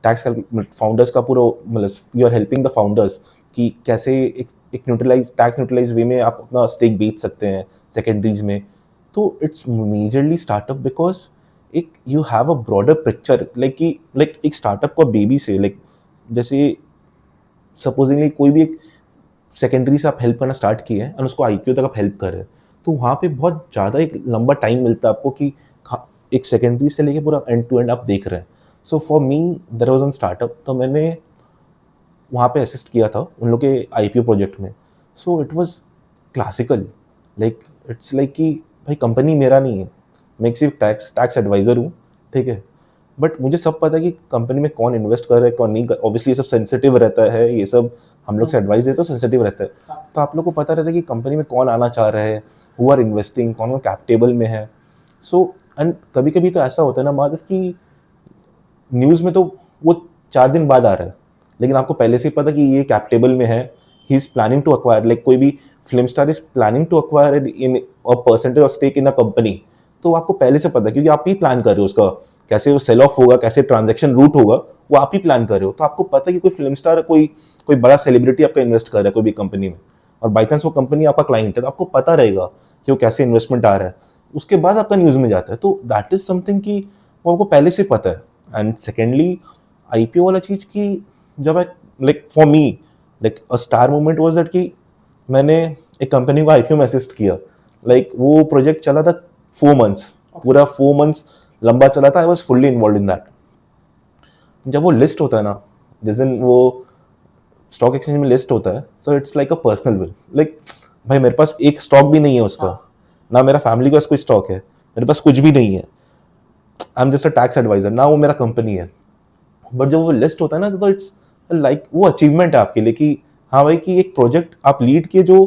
टैक्स, फाउंडर्स का पूरा मतलब you are helping the founders कि कैसे एक टैक्स न्यूट्रलाइज वे में आप अपना स्टेक बेच सकते हैं सेकेंडरीज में. तो इट्स मेजरली स्टार्टअप बिकॉज एक you have a broader picture, like एक स्टार्टअप को बेबी से, लाइक जैसे सपोजिंगली कोई भी एक सेकेंडरी से आप हेल्प करना स्टार्ट किए हैं और उसको IPO तक आप हेल्प कर रहे हैं, तो वहाँ पे बहुत ज़्यादा एक लंबा टाइम मिलता है आपको कि एक सेकेंडरी से लेके पूरा एंड टू एंड आप देख रहे हैं. So for me there was one startup, तो मैंने वहाँ पे असिस्ट किया था उन लोग के IPO प्रोजेक्ट में. सो it was classical, like it's like कि भाई कंपनी मेरा नहीं है, मैं एक सिर्फ टैक्स एडवाइज़र हूँ, ठीक है. बट मुझे सब पता है कि कंपनी में कौन इन्वेस्ट कर रहा है कौन नहीं कर. ऑब्वियसली ये सब सेंसिटिव रहता है, ये सब हम लोग से एडवाइस देते तो सेंसिटिव रहता है. तो आप लोग को पता रहता है कि कंपनी में कौन आना चाह रहा है, हु आर इन्वेस्टिंग, कौन कैप टेबल में है. सो एंड कभी कभी तो ऐसा होता है ना माधव कि न्यूज़ में तो वो 4 दिन बाद आ रहा है, लेकिन आपको पहले से ही पता कि ये कैप टेबल में है, he is planning to acquire, like कोई भी film star is planning to acquire in a percentage of stake in a company. तो आपको पहले से पता है क्योंकि आप ही प्लान कर रहे हो उसका कैसे वो सेल ऑफ होगा, कैसे ट्रांजैक्शन रूट होगा, वो आप ही प्लान कर रहे हो. तो आपको पता है कि कोई फिल्म स्टार, कोई कोई बड़ा सेलिब्रिटी आपका इन्वेस्ट कर रहा है कोई भी कंपनी में, और बाई चांस वो कंपनी आपका क्लाइंट है, तो आपको पता रहेगा कि वो कैसे इन्वेस्टमेंट आ रहा है. उसके बाद आपका न्यूज़ में जाता है, तो दैट इज समथिंग कि वो आपको पहले से पता है. एंड सेकेंडली IPO वाला चीज़ की जब like for me like a star moment was that कि मैंने एक कंपनी को IPO में असिस्ट किया. लाइक वो प्रोजेक्ट चला था 4 months, पूरा 4 months लंबा चला था. I was fully involve in that. जब वो लिस्ट होता है ना, जिस दिन वो स्टॉक एक्सचेंज में लिस्ट होता है, सो it's like a personal will. Like भाई मेरे पास एक स्टॉक भी नहीं है उसका, ना मेरा फैमिली का कोई स्टॉक है, मेरे पास कुछ भी नहीं है. I am just a tax advisor, ना वो मेरा कंपनी है. बट जब वो लिस्ट होता है ना, तो इट्स लाइक वो अचीवमेंट है आपके लिए कि हाँ भाई कि एक प्रोजेक्ट आप लीड किए जो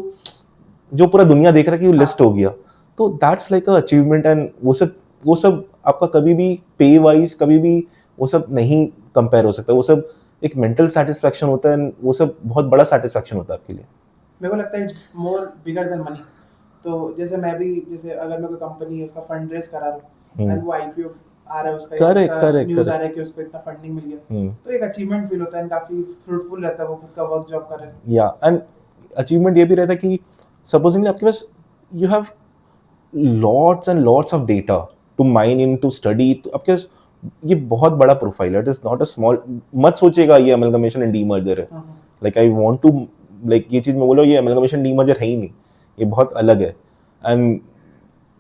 जो पूरा दुनिया देख रहा है कि वो लिस्ट हो गया. तो that's like a achievement. And वो सब आपका कभी भी पे वाइज कभी भी वो सब नहीं कंपेयर हो सकता. वो सब एक मेंटल सेटिस्फैक्शन होता है, वो सब बहुत बड़ा सेटिस्फैक्शन होता है आपके लिए. मेरे को लगता है it's more bigger than money. तो जैसे मैं भी, जैसे अगर मैं कोई कंपनी है उसका फंड रेज करा रहा हूँ एंड वो IPO आ रहा है उसका, करेक्ट न्यूज़ आ रहा है कि उसको इतना फंडिंग मिल गया, तो एक अचीवमेंट फील होता है, काफी फ्रूटफुल रहता है, वो खुद का वर्क जॉब कर रहे हैं. या एंड अचीवमेंट ये भी रहता है कि सपोजिंगली आपके पास you have lots and lots of data to mine in to study. तो आपके पास ये बहुत बड़ा प्रोफाइल है, it is not a small. मत सोचेगा ये अमलगमेशन एंड डीमर्जर है. Like I want to like ये चीज़ मैं बोलो ये अमलगमेशन डीमर्जर है ही नहीं, ये बहुत अलग है. And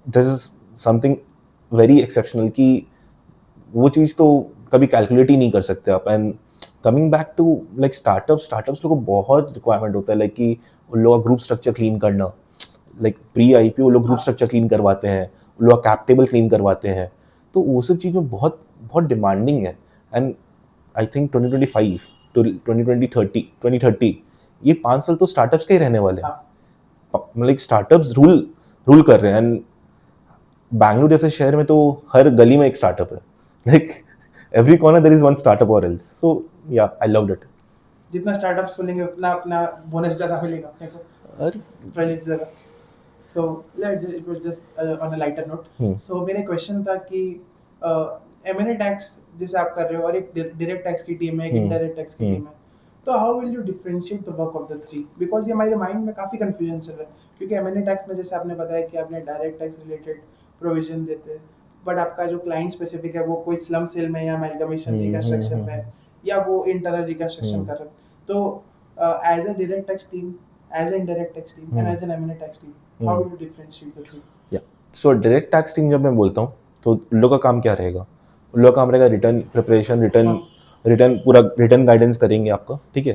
this is something very exceptional कि वो चीज़ तो कभी कैलकुलेट ही नहीं कर सकते आप. And coming back to like startups लोगों को बहुत रिक्वायरमेंट होता है, लाइक कि उन लोगों का ग्रुप स्ट्रक्चर क्लीन करना. लाइक प्री IPO लोग ग्रुप स्ट्रक्चर क्लीन करवाते हैं, उन लोग कैप टेबल क्लीन करवाते हैं. तो वो सब चीज़ें बहुत बहुत डिमांडिंग है. एंड आई थिंक 2025 टू 2030 ये 5 साल तो स्टार्टअप्स के ही रहने वाले हैं. लाइक स्टार्टअप्स रूल कर रहे हैं. एंड बैंगलोर जैसे शहर में तो हर गली में एक स्टार्टअप है. Like every corner there is one startup और एल्स. सो या आई लव्ड इट. जितना स्टार्टअप्स खोलेंगे उतना अपना बोनस ज़्यादा मिलेगा अपने को, प्राइस ज़्यादा. So it was just on a lighter note. So मेरा क्वेश्चन था कि M&A टैक्स जैसे आप कर रहे हो और एक डायरेक्ट टैक्स की टीम है, एक इनडायरेक्ट टैक्स की टीम है, तो how will you differentiate the work of the three? Because ये हमारे माइंड में काफ़ी कंफ्यूजन चल रहा है, क्योंकि M&A टैक्स में जैसे आपने बताया कि आपने डायरेक्ट टैक्स रिलेटेड प्रोविजन देते हैं, बट आपका जो क्लाइंट स्पेसिफिक है वो कोई स्लम सेल में या अमलगमेशन रिकंस्ट्रक्शन में है, या वो इंटरनल रिकंस्ट्रक्शन कर रहे हैं. तो as a direct tax team, as a indirect tax team and as an M&A tax team, how will you differentiate the three? या सो डायरेक्ट टैक्स टीम जब मैं बोलता हूँ तो उन लोग का काम क्या रहेगा? उन लोग का काम रहेगा रिटर्न प्रिपरेशन, रिटर्न पूरा रिटर्न गाइडेंस करेंगे आपका, ठीक है.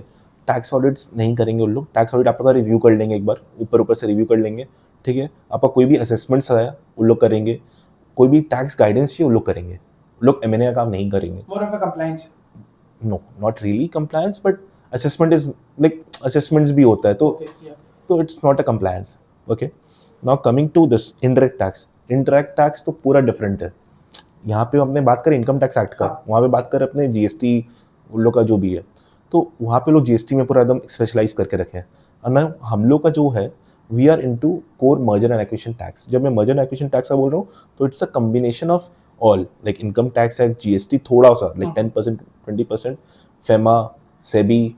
टैक्स ऑडिट्स नहीं करेंगे उन लोग. टैक्स ऑडिट आपका रिव्यू कर लेंगे, एक बार ऊपर से रिव्यू कर लेंगे, ठीक है. आपका कोई भी असेसमेंट्स आया उन लोग करेंगे, कोई भी टैक्स गाइडेंस चाहिए उन लोग करेंगे. उन लोग M&A का काम नहीं करेंगे. More of a compliance. No not really compliance, but assessment is like assessments भी होता है, तो it's not a compliance. Okay. Now coming to this indirect tax तो पूरा डिफरेंट है. यहाँ पे हमने बात करें इनकम टैक्स एक्ट का, वहाँ पे बात करें अपने GST उन लोग का जो भी है, तो वहाँ पे लोग GST में पूरा एकदम स्पेशलाइज करके रखे हैं. और ना हम लोग का जो है we are into core merger and acquisition tax. जब मैं मर्जर एंड एक्विजिशन टैक्स का बोल रहा हूँ तो it's a combination of all, like income tax है, GST थोड़ा सा like 10% 20%, FEMA, SEBI,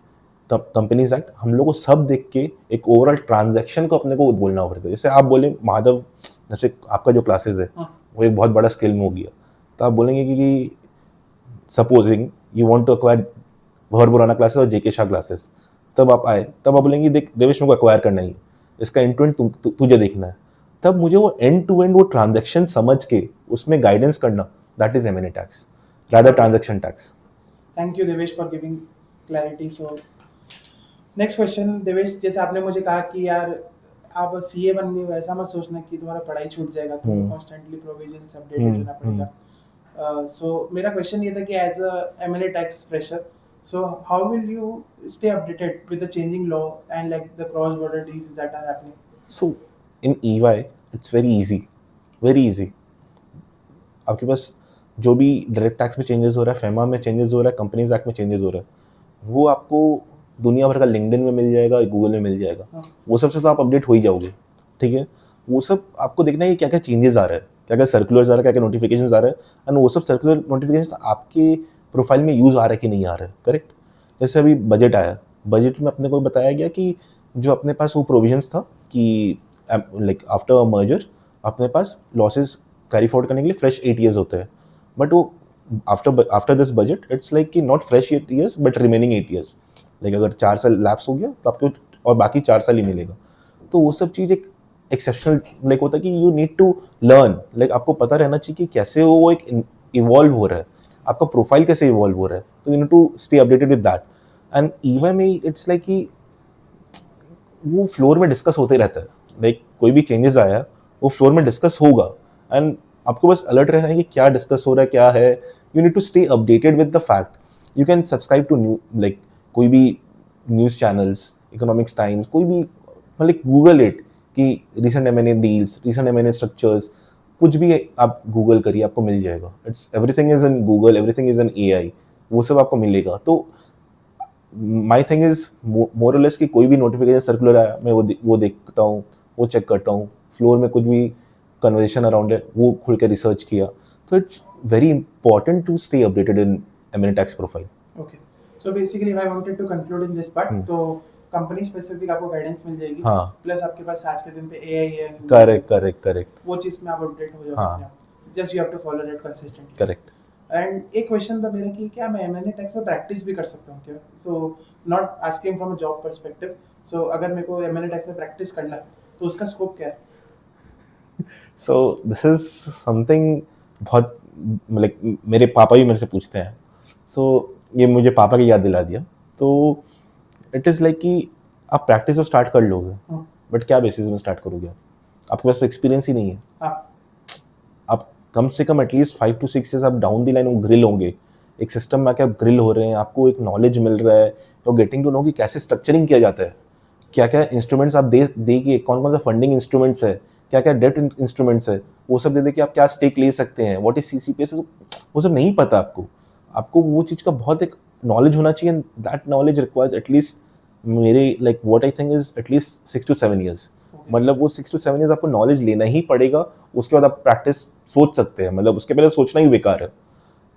companies act, हम लोग को सब देख के एक ओवरऑल ट्रांजैक्शन को अपने को बोलना पड़ता है. जैसे आप बोले माधव, जैसे आपका जो क्लासेस है वो एक बहुत बड़ा स्केल में हो गया, तो आप बोलेंगे कि supposing you want to acquire Bhanwar Borana classes और JK शाह क्लासेस, तब आप आए, तब आप बोलेंगे देख देवेश मेरे को एक्वायर करना ही है, इसका एंड टू एंड तुझे देखना है। तब मुझे वो एंड टू एंड वो ट्रांजेक्शन समझ के उसमें गाइडेंस करना, that is M&A tax rather transaction tax. Thank you Devesh for giving clarity. So next question Devesh, जैसे आपने मुझे कहा कि यार आप सीए बन गए, वैसा मत सोचना कि तुम्हारा पढ़ाई छूट जाएगा, तुम्हें कॉन्स्टेंटली प्रोविजंस अपडेटेड रहना पड़ेगा। सो मेरा क्वेश्चन ये था कि as a MLA tax fresher, so how will you stay updated with the changing law and like the cross border deals that are happening? So in EY it's very easy. आपके पास जो भी direct tax में changes हो रहा है, FEMA में changes हो रहा है, कंपनीज एक्ट में चेंजेस हो रहा है, वो आपको दुनिया भर का लिंक्डइन में मिल जाएगा, गूगल में मिल जाएगा। वो सबसे तो आप अपडेट हो ही जाओगे, ठीक है। वो सब आपको देखना है कि क्या क्या चेंजेस आ रहा है, क्या क्या सर्कुलर्स आ रहा है, क्या क्या नोटिफिकेशन आ रहा है, एंड वो सब सर्कुलर नोटिफिकेशन आपके प्रोफाइल में यूज़ आ रहा है कि नहीं आ रहा है, करेक्ट। जैसे अभी बजट आया, बजट में अपने को बताया गया कि जो अपने पास वो प्रोविजंस था कि लाइक आफ्टर मर्जर अपने पास लॉसेस कैरी फॉरवर्ड करने के लिए फ्रेश 8 years होते हैं, बट वो after this budget it's like कि not fresh 8 years but remaining 8 years। Like अगर 4 साल लैप्स हो गया तो आपको और बाकी 4 साल ही मिलेगा। तो वो सब चीज़ एक एक्सेप्शनल लाइक होता है कि you need to learn, like आपको पता रहना चाहिए कि कैसे वो एक इवॉल्व हो रहा है, आपका प्रोफाइल कैसे इवॉल्व हो रहा है, तो you need to stay updated with that. And EY में इट्स लाइक कि वो फ्लोर में डिस्कस होते रहता है, लाइक कोई भी चेंजेस आया वो फ्लोर में डिस्कस होगा, एंड आपको बस अलर्ट रहना है कि क्या डिस्कस हो रहा है, क्या है। You need to stay updated with the fact. You can subscribe to new like कोई भी न्यूज़ चैनल्स, इकोनॉमिक्स टाइम्स, कोई भी, मतलब गूगल इट कि recent M&A deals, recent M&A structures, कुछ भी आप गूगल करिए आपको मिल जाएगा। It's everything is in Google, everything is in AI, वो सब आपको मिलेगा। तो माई थिंग इज मोर और लेस कि कोई भी नोटिफिकेशन सर्कुलर आया मैं वो देखता हूँ, वो चेक करता हूँ, फ्लोर में कुछ भी कन्वर्सेशन अराउंड है वो खुल के रिसर्च किया। तो it's very important to stay updated in M&A tax profile. Okay, so basically I wanted to conclude in this part, तो कंपनी स्पेसिफिक आपको गाइडेंस मिल जाएगी, हाँ प्लस आपके पास आज के दिन पे AI है, करेक्ट वो चीज़ में आप अपडेट हो हाँ जाओगे, just you have to follow that consistently. Correct. And एक क्वेश्चन था मेरा कि क्या मैं M&A टैक्स में प्रैक्टिस भी कर सकता हूँ क्या? So not asking from a job perspective, so अगर मेरे को M&A टैक्स में प्रैक्टिस करना है तो उसका स्कोप क्या है? सो दिस इज समथिंग बहुत, लाइक मेरे पापा भी मेरे से पूछते हैं, सो ये मुझे पापा की याद दिला दिया। तो इट इज़ लाइक कि आप प्रैक्टिस तो स्टार्ट कर लोगे, बट क्या बेसिस में स्टार्ट करोगे आप? आपके पास तो एक्सपीरियंस ही नहीं है। हाँ, आप कम से कम एटलीस्ट 5 to 6 years आप डाउन दी लाइन ग्रिल होंगे, एक सिस्टम में आके आप ग्रिल हो रहे हैं, आपको एक नॉलेज मिल रहा है, तो गेटिंग टू नो कि कैसे स्ट्रक्चरिंग किया जाता है, क्या क्या इंस्ट्रूमेंट्स आप दे के, कौन कौन सा फंडिंग इंस्ट्रूमेंट्स है, क्या क्या डेट इंस्ट्रूमेंट्स है, वो सब दे कि आप क्या स्टेक ले सकते हैं, व्हाट इज CCPS, वो सब नहीं पता आपको। आपको वो चीज़ का बहुत एक नॉलेज होना चाहिए, दैट नॉलेज रिक्वायर्स एटलीस्ट मेरे like what I think is at least 6 to 7 years। मतलब वो 6 to 7 years आपको नॉलेज लेना ही पड़ेगा, उसके बाद आप प्रैक्टिस सोच सकते हैं, मतलब उसके पहले सोचना ही बेकार है।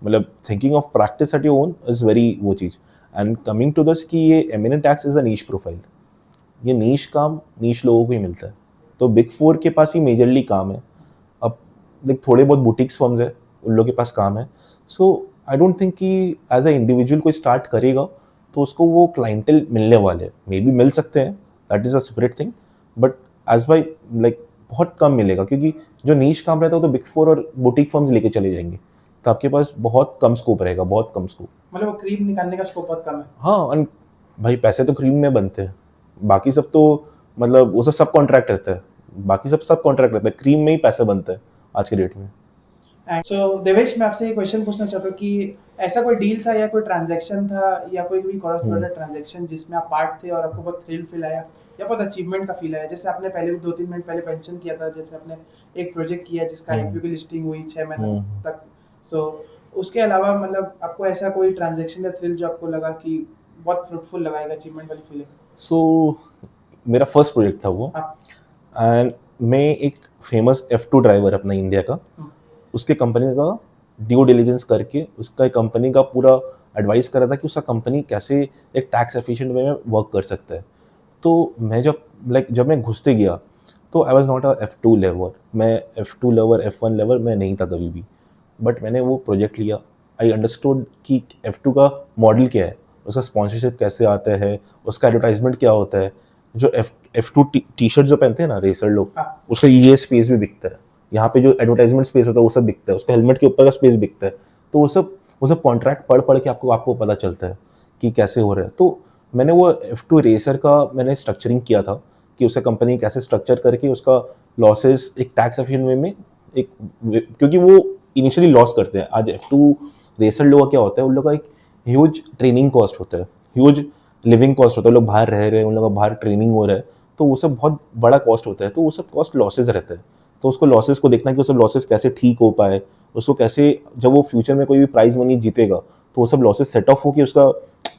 मतलब thinking of practice at your own is very वो चीज़। एंड कमिंग टू दिस कि ये M&A tax is a niche profile, ये नीश काम नीश लोगों को ही मिलता है, तो बिग 4 के पास ही मेजरली काम है। अब देख थोड़े बहुत बुटीक्स फर्म्स है, उन लोगों के पास काम है। सो आई डोंट थिंक कि एज अ इंडिविजुअल कोई स्टार्ट करेगा तो उसको वो क्लाइंटेल मिलने वाले मे बी मिल सकते हैं, that is a separate thing, but as by like बहुत कम मिलेगा, क्योंकि जो नीश काम रहता है वो तो बिग 4 और बुटीक फर्म्स लेके चले जाएंगे, तो आपके पास बहुत कम स्कोप रहेगा, बहुत कम स्कोप। मतलब वो क्रीम निकालने का स्कोप बहुत कम है। हाँ, and भाई पैसे तो क्रीम में बनते हैं, बाकी सब तो मतलब वो सब कॉन्ट्रैक्ट रहता है, बाकी सब कॉन्ट्रैक्ट रहता है, क्रीम में ही पैसे बनते हैं आज के डेट में। एंड सो देवेश, मैं आपसे ये क्वेश्चन पूछना चाहता हूँ कि ऐसा कोई डील था या कोई ट्रांजैक्शन था या कोई भी क्रॉस बॉर्डर ट्रांजैक्शन जिसमें आप पार्ट थे और आपको बहुत थ्रिल फील आया या बहुत अचीवमेंट का फील आया? जैसे आपने पहले भी 2-3 मिनट पहले मेंशन किया था, जैसे आपने एक प्रोजेक्ट किया जिसका IPO की लिस्टिंग हुई 6 महीने तक, तो उसके अलावा मतलब आपको ऐसा कोई ट्रांजैक्शन या थ्रिल जो आपको लगा कि बहुत फ्रूटफुल लगा, एक अचीवमेंट वाली फीलिंग? सो मेरा फर्स्ट प्रोजेक्ट था वो, हाँ, एंड मैं एक फेमस F2 ड्राइवर अपना इंडिया का, उसके कंपनी का ड्यू डिलीजेंस करके उसका कंपनी का पूरा एडवाइस करा था कि उसका कंपनी कैसे एक टैक्स एफिशिएंट वे में वर्क कर सकता है। तो मैं जब मैं घुसते गया तो I was not a F2 लेवर, मैं F2 लेवर F1 लेवर मैं नहीं था कभी भी, बट मैंने वो प्रोजेक्ट लिया, आई अंडरस्टूड कि F2 का मॉडल क्या है, उसका स्पॉन्सरशिप कैसे आता है, उसका एडवर्टाइजमेंट क्या होता है। जो F2 टी शर्ट जो पहनते हैं ना रेसर लोग, हाँ। उसका ये स्पेस भी बिकता है। यहाँ पे जो एडवर्टाइजमेंट स्पेस होता है वो सब बिकता है, उसका हेलमेट के ऊपर का स्पेस बिकता है। तो वो सब कॉन्ट्रैक्ट पढ़ पढ़ के आपको पता चलता है कि कैसे हो रहा है। तो मैंने वो F2 रेसर का मैंने स्ट्रक्चरिंग किया था कि उसका कंपनी कैसे स्ट्रक्चर करके उसका लॉसेस एक टैक्स एफिशिएंट वे में एक क्योंकि वो इनिशियली लॉस करते हैं। आज F2 रेसर लोगों का क्या होता है, उन लोगों का एक ह्यूज ट्रेनिंग कॉस्ट होता है, ह्यूज लिविंग कॉस्ट होता है, लोग बाहर रह रहे हैं, उन लोगों का बाहर ट्रेनिंग हो रहा है, तो वो सब बहुत बड़ा कॉस्ट होता है। तो वो सब कॉस्ट लॉसेज रहता है। तो उसको लॉसेस को देखना कि वो सब लॉसेस कैसे ठीक हो पाए, उसको कैसे जब वो फ्यूचर में कोई भी प्राइज मनी जीतेगा तो वो सब लॉसेस सेट ऑफ हो कि उसका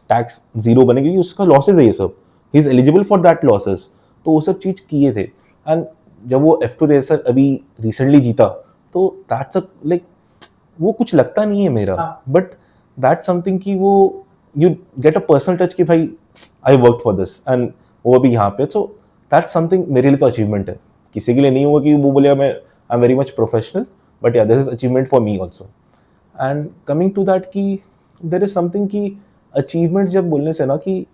टैक्स जीरो बने, क्योंकि उसका लॉसेज है ये सब, he is eligible for that losses. तो वो सब चीज़ किए थे। एंड जब वो F2 रेसर अभी रिसेंटली जीता तो दैट्स लाइक वो कुछ लगता नहीं है मेरा, हाँ। बट दैट्स समथिंग कि वो you get a personal touch कि भाई I work for this and वो अभी यहाँ पे। तो दैट्स समथिंग मेरे लिए तो अचीवमेंट है। किसी के लिए नहीं होगा कि वो बोले मैं I am very much professional, but yeah this is achievement for me also. And coming to that कि देर इज समथिंग कि अचीवमेंट जब बोलने से ना कि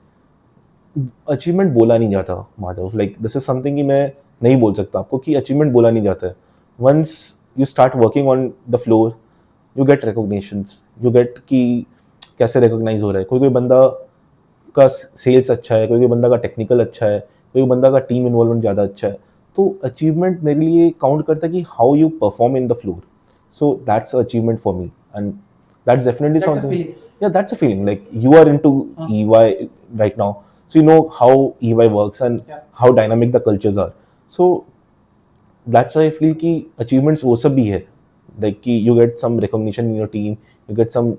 अचीवमेंट बोला नहीं जाता Madhav, like this is something कि मैं नहीं बोल सकता आपको कि अचीवमेंट बोला नहीं जाता है। Once you start working on the floor you get recognitions, you get कि कैसे रिकॉग्नाइज हो रहा है। कोई कोई बंदा का सेल्स अच्छा है, कोई कोई बंदा का टेक्निकल अच्छा है, कोई बंदा का टीम इन्वॉल्वमेंट ज़्यादा अच्छा है। तो अचीवमेंट मेरे लिए काउंट करता है कि how you perform in the floor. So that's achievement for me and that's definitely that's a something. Feeling. Yeah, that's a feeling like you are into हाँ। EY right now, so you know how EY works and Yeah. how dynamic the cultures are. So that's why I feel कि achievements वो सब भी है, like कि you get some recognition in your team, you get some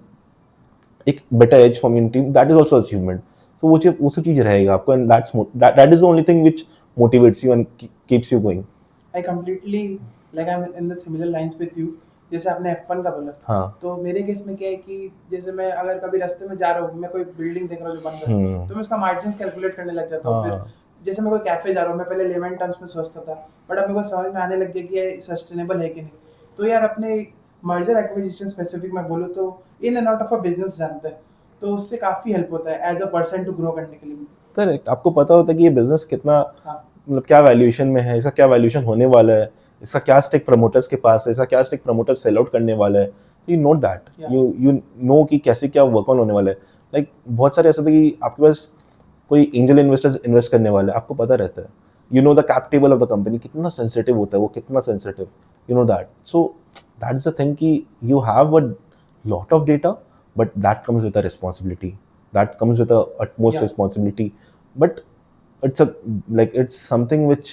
एक better edge from your team, that is also achievement. So वो सब चीज़ रहेगा आपको and that is the only thing which motivates you and keeps you going. I completely like I am in the similar lines with you. जैसे आपने F1 का बोला, हाँ। तो मेरे केस में क्या है कि जैसे मैं अगर कभी रास्ते में जा रहा हूँ, मैं कोई बिल्डिंग देख रहा हूँ जो बन रहा है, तो मैं उसका मार्जिन कैलकुलेट करने लग जाता हूँ। फिर हाँ। जैसे मैं कोई कैफे जा रहा हूँ, मैं पहले लेमन टर्म्स में सोचता था, बट अब मेरे को समझ में आने लग गया कि ये सस्टेनेबल है कि नहीं। तो यार अपने मर्जर एक्विजिशन स्पेसिफिक मैं बोलूँ तो in and out of a business जानता है, तो उससे काफ़ी हेल्प होता है as a person to grow करने के लिए। करेक्ट, आपको पता होता है कि ये बिजनेस कितना हाँ। मतलब क्या वैल्यूएशन में है, इसका क्या वैल्यूएशन होने वाला है, इसका क्या स्टेक प्रमोटर्स के पास है, इसका क्या स्टेक प्रमोटर सेल आउट करने वाला है। तो you note that, Yeah. You know कि कैसे क्या वर्क ऑन होने वाला है। लाइक बहुत सारे ऐसा था कि आपके पास कोई एंजल इन्वेस्टर्स इन्वेस्ट करने वाले हैं, आपको पता रहता है। You know the cap table of the company कितना सेंसिटिव होता है, वो कितना sensitive, you know that. So that is the thing कि you have a lot of data, but that comes with a responsibility, that comes with a utmost Yeah. responsibility. But it's a like it's something which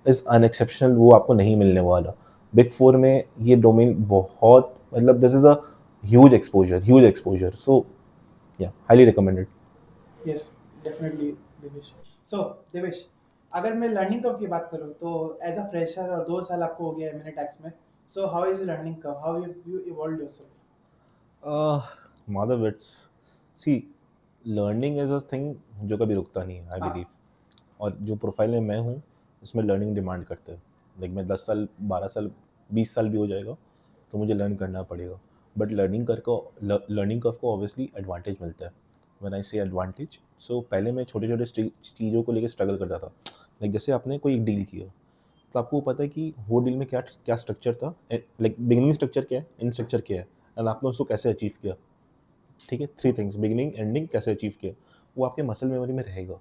is unexceptional, वो आपको नहीं मिलने वाला। Big four में ये domain बहुत मतलब this is a huge exposure. So yeah highly recommended. Yes, definitely Devesh. So Devesh, अगर मैं लर्निंग कर्व की बात करूँ तो एज अ फ्रेशर और 2 साल आपको हो गया है मैंने टैक्स में, so how is learning curve, how you evolve yourself? Madhav it's see learning is a thing जो कभी रुकता नहीं है आई हाँ। बिलीव। और जो प्रोफाइल में मैं हूँ उसमें लर्निंग डिमांड करते हैं। लाइक मैं 10 साल 12 साल 20 साल भी हो जाएगा तो मुझे लर्न करना पड़ेगा। बट लर्निंग कर्व को ऑब्वियसली एडवांटेज मिलता है। व्हेन आई से एडवांटेज, सो पहले मैं छोटे छोटे चीज़ों को लेकर स्ट्रगल करता था। लाइक जैसे आपने कोई एक डील किया तो आपको पता है कि वो डील में क्या क्या स्ट्रक्चर था, लाइक बिगिनिंग स्ट्रक्चर क्या है, एंड स्ट्रक्चर क्या है, एंड आपने उसको कैसे अचीव किया। ठीक है, 3 थिंग्स, बिगिनिंग एंडिंग कैसे अचीव किया, वो आपके मसल मेमोरी में रहेगा।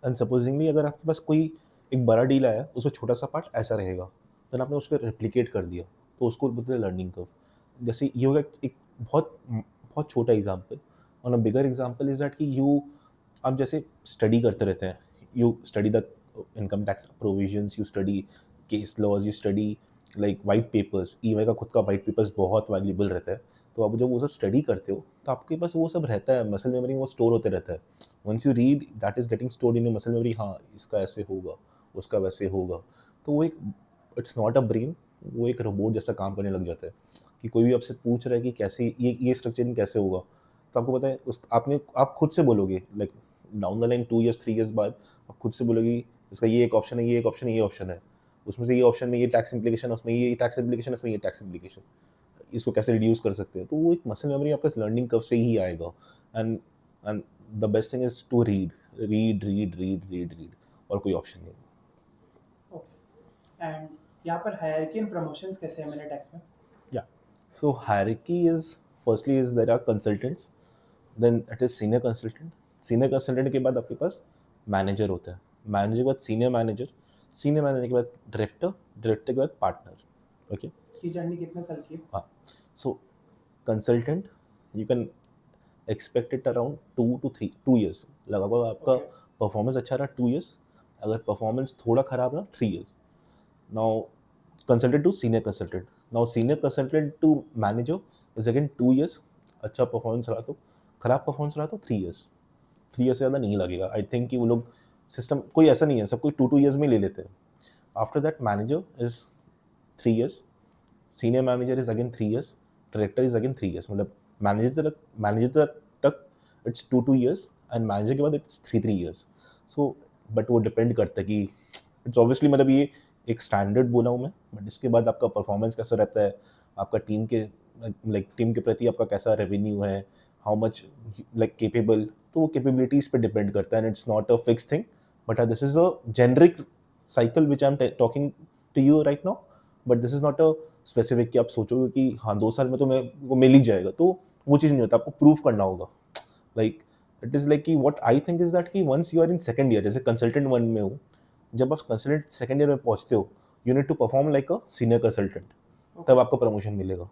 एंड सपोजिंगली अगर आपके पास कोई एक बड़ा डील आया उसमें छोटा सा पार्ट ऐसा रहेगा, देन आपने उसको रेप्लिकेट कर दिया, तो उसको बोलते हैं लर्निंग कर्व। जैसे ये होगा एक बहुत बहुत छोटा example. On a bigger example is that कि यू आप जैसे स्टडी करते रहते हैं, you study the income tax provisions, you study case laws, you study like white papers. EY का खुद का वाइट पेपर्स बहुत वैल्यूबल रहता है। तो आप जब वो सब स्टडी करते हो तो आपके पास वो सब रहता है, मसल मेमोरी में वो स्टोर होते रहता है। Once you read that is getting stored in your muscle memory, हाँ इसका ऐसे होगा, उसका वैसे होगा। तो वो एक इट्स नॉट अ ब्रेन, वो एक रोबोट जैसा काम करने लग जाता है। कि कोई भी आपसे पूछ रहा है कि कैसे ये स्ट्रक्चरिंग कैसे होगा, तो आपको पता है उस आपने आप खुद से बोलोगे like down the line 2 years 3 years बाद आप खुद से बोलोगे इसका ये एक ऑप्शन है, ये एक ऑप्शन है, ये ऑप्शन है, उसमें से ये ऑप्शन में ये टैक्स इम्प्लीकेशन है, उसमें ये टैक्स इम्प्लीकेशन है, उसमें ये टैक्स इम्प्लीकेशन, इसको कैसे रिड्यूस कर सकते हैं। तो वो एक मसल मेमोरी आपका लर्निंग कर्व से ही आएगा। And the best thing is to read और कोई ऑप्शन नहीं है. ओके एंड यहाँ पर हायरार्की एंड प्रमोशंस कैसे हैं मैंने टैक्स में? Yeah. So hierarchy is firstly is there are consultants, then it is senior consultant. Senior consultant के बाद आपके पास मैनेजर होता है. मैनेजर के बाद सीनियर मैनेजर के बाद डायरेक्टर के बाद पार्टनर. ओके. की जर्नी कितने साल की है? हाँ. So consultant you can expect it around 2 years. लगभग आपका Okay. परफॉर्मेंस अच्छा रहा 2 years. अगर परफॉर्मेंस थोड़ा खराब रहा 3 years. Now consultant to senior consultant. Now senior consultant to manager is again 2 years. अच्छा परफॉर्मेंस रहा तो, खराब परफॉर्मेंस रहा तो 3 years. 3 years से ज़्यादा नहीं लगेगा. आई थिंक कि वो लोग सिस्टम कोई ऐसा नहीं है, सब कोई 2 years में ले लेते हैं. After that manager is 3 years. Senior manager is again 3 years. Director is again 3 years. मतलब मैनेजर तक इट्स 2 years एंड मैनेजर के बाद इट्स 3 years. सो बट वो डिपेंड करता है कि इट्स ऑब्वियसली मतलब ये एक स्टैंडर्ड बोला हूँ मैं, बट इसके बाद आपका परफॉर्मेंस कैसा रहता है, आपका टीम के प्रति आपका कैसा रेवेन्यू है, हाउ मच लाइक केपेबल, तो वो कैपेबिलिटीज़ पे डिपेंड करता है. And it's not a fix thing, but this is a generic cycle which I am talking to you right now. But this is not a specific कि आप सोचोगे कि हाँ 2 साल में तो मैं वो मिल ही जाएगा, तो वो चीज़ नहीं होता. आपको प्रूव करना होगा. लाइक इट इज़ लाइक कि what I think is that कि once you are in second year, जैसे कंसल्टेंट 1 में हूँ, जब आप कंसल्टेंट सेकंड ईयर में पहुंचते हो, you need to perform like a senior consultant, तब आपको प्रमोशन मिलेगा.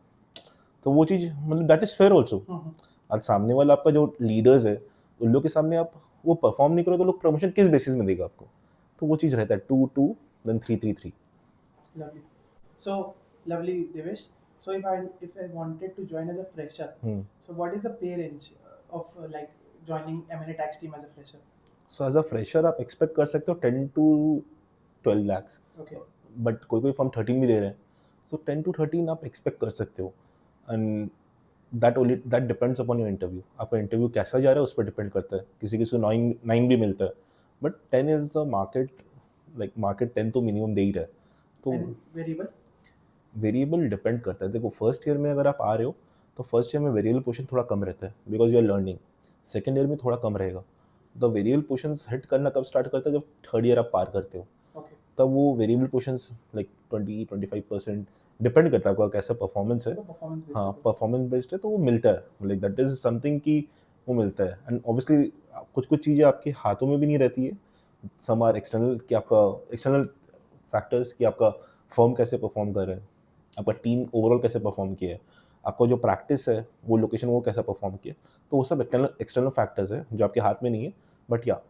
तो वो चीज़ मतलब दैट इज़ फेयर ऑल्सो. आज सामने वाला आपका जो लीडर्स है, उन लोग के सामने आप वो परफॉर्म नहीं करो तो लोग प्रमोशन किस बेसिस में देगा आपको. तो वो चीज़ रहता है 2-2 then 3-3-3. Lovely. So lovely, Devesh. So if I wanted to join as a fresher, so what is the pay range of like joining M&A tax team as a fresher? So as a fresher आप expect कर सकते हो 10 to 12 lakhs. Okay. But कोई form 13 भी दे रहे हैं, सो 10 to 13 आप expect कर सकते हो. And that depends upon your interview. आपका इंटरव्यू कैसा जा रहा है उस पर डिपेंड करता है. किसी को 9 भी मिलता है, but 10 is the market. Like market 10 तो मिनिमम दे ही रहा है. तो And variable? वेरिएबल डिपेंड करता है. देखो फर्स्ट ईयर में अगर आप आ रहे हो तो फर्स्ट ईयर में वेरिएबल पोर्शन थोड़ा कम रहता है because you are learning. Second year में थोड़ा कम रहेगा. द वेरिएबल पोर्शन हिट करना कब स्टार्ट करता है, जब थर्ड ईयर आप पार करते हो. Okay. तब वो वेरिएबल पोर्शंस लाइक 20-25% डिपेंड करता है आपका कैसा परफॉर्मेंस है. तो performance based हाँ होगा. परफॉर्मेंस बेस्ड है तो वो मिलता है. लाइक दैट इज समथिंग कि वो मिलता है. एंड ऑब्वियसली कुछ चीज़ें आपके हाथों में भी नहीं रहती है. सम आर एक्सटर्नल, कि आपका एक्सटर्नल फैक्टर्स कि आपका फर्म कैसे परफॉर्म कर रहा है, आपका टीम ओवरऑल कैसे परफॉर्म किया है, आपका जो प्रैक्टिस है वो लोकेशन वो कैसा परफॉर्म किया. तो वो सब एक्सटर्नल फैक्टर्स है जो आपके हाथ में नहीं है. बट या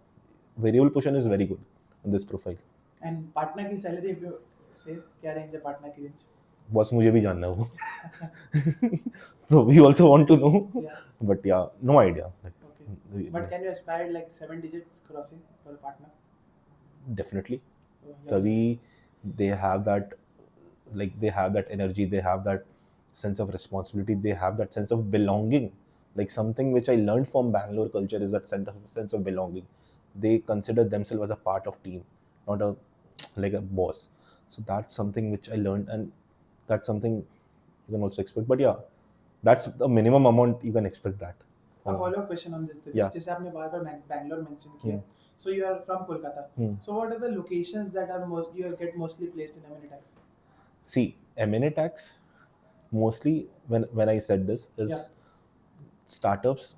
variable portion is very good in this profile. And partner की salary if you say क्या range है partner की range? बस मुझे भी जानना है वो. So we also want to know. Yeah. But yeah, no idea. Okay. But can you aspire like 7 digits crossing for a partner? Definitely. Oh, yeah. तभी they have that, like they have that energy, they have that sense of responsibility, they have that sense of belonging. Like something which I learned from Bangalore culture is that sense of belonging. They consider themselves as a part of team, not a like a boss. So that's something which I learned, and that's something you can also expect. But yeah, that's the minimum amount you can expect that. A follow-up question on this. Divesh. Yeah. जैसे आपने बार-बार Bangalore mention किया. So you are from Kolkata. So what are the locations that are you get mostly placed in M&A tax? See, M&A tax mostly when I said this is Yeah. startups,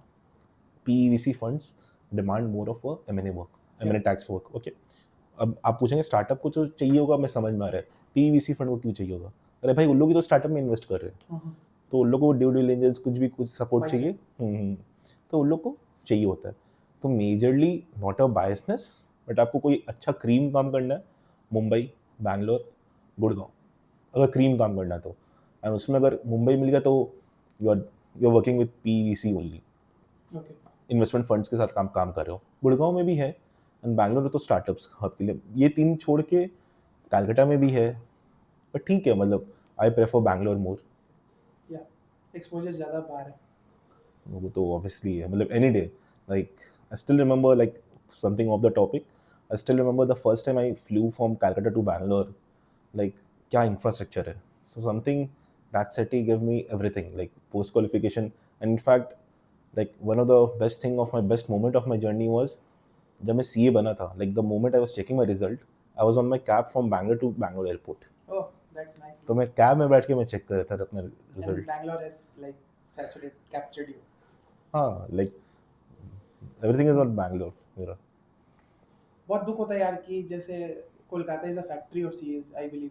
PEVC funds demand more of a M&A work, M&A Yeah. tax work. Okay. अब आप पूछेंगे startup को तो चाहिए होगा, मैं समझ में आ रहा है. PEVC फंड को क्यों चाहिए होगा? अरे भाई उन लोग ही तो स्टार्टअप में इन्वेस्ट कर रहे हैं. तो उन लोग को ड्यू डिलिजेंस कुछ सपोर्ट चाहिए. तो उन लोग को चाहिए होता है. तो majorly not a biasness, but आपको कोई अच्छा क्रीम काम करना है, मुंबई, बैंगलोर, गुड़गांव, अगर क्रीम काम करना है तो. एंड उसमें अगर मुंबई मिल गया तो you are working with PEVC only. Okay. Investment funds के साथ काम कर रहे हो. गुड़गांव में भी है एंड बैंगलोर में तो स्टार्टअप्स हब के लिए. ये 3 छोड़ के कलकत्ता में भी है, बट ठीक है, मतलब I prefer Bangalore more. Yeah. Exposure ज़्यादा बाहर है. वो तो ऑब्वियसली है, मतलब any day. Like I still remember like something of the topic. I still remember the first time I flew from Calcutta to Bangalore. Like क्या इंफ्रास्ट्रक्चर है. So something that city give me everything, like post qualification. And in fact like one of the best thing of my best moment of my journey was जब मैं CA बना था, like the moment I was checking my result, I was on my cab from Bangalore to Bangalore airport. Oh, that's nice. तो मैं cab में बैठ के मैं चेक कर रहा था अपना And result. Bangalore has like saturated, captured you. हाँ, like everything is on Bangalore मेरा. बहुत दुख होता है यार कि जैसे Kolkata is a factory of CS I believe.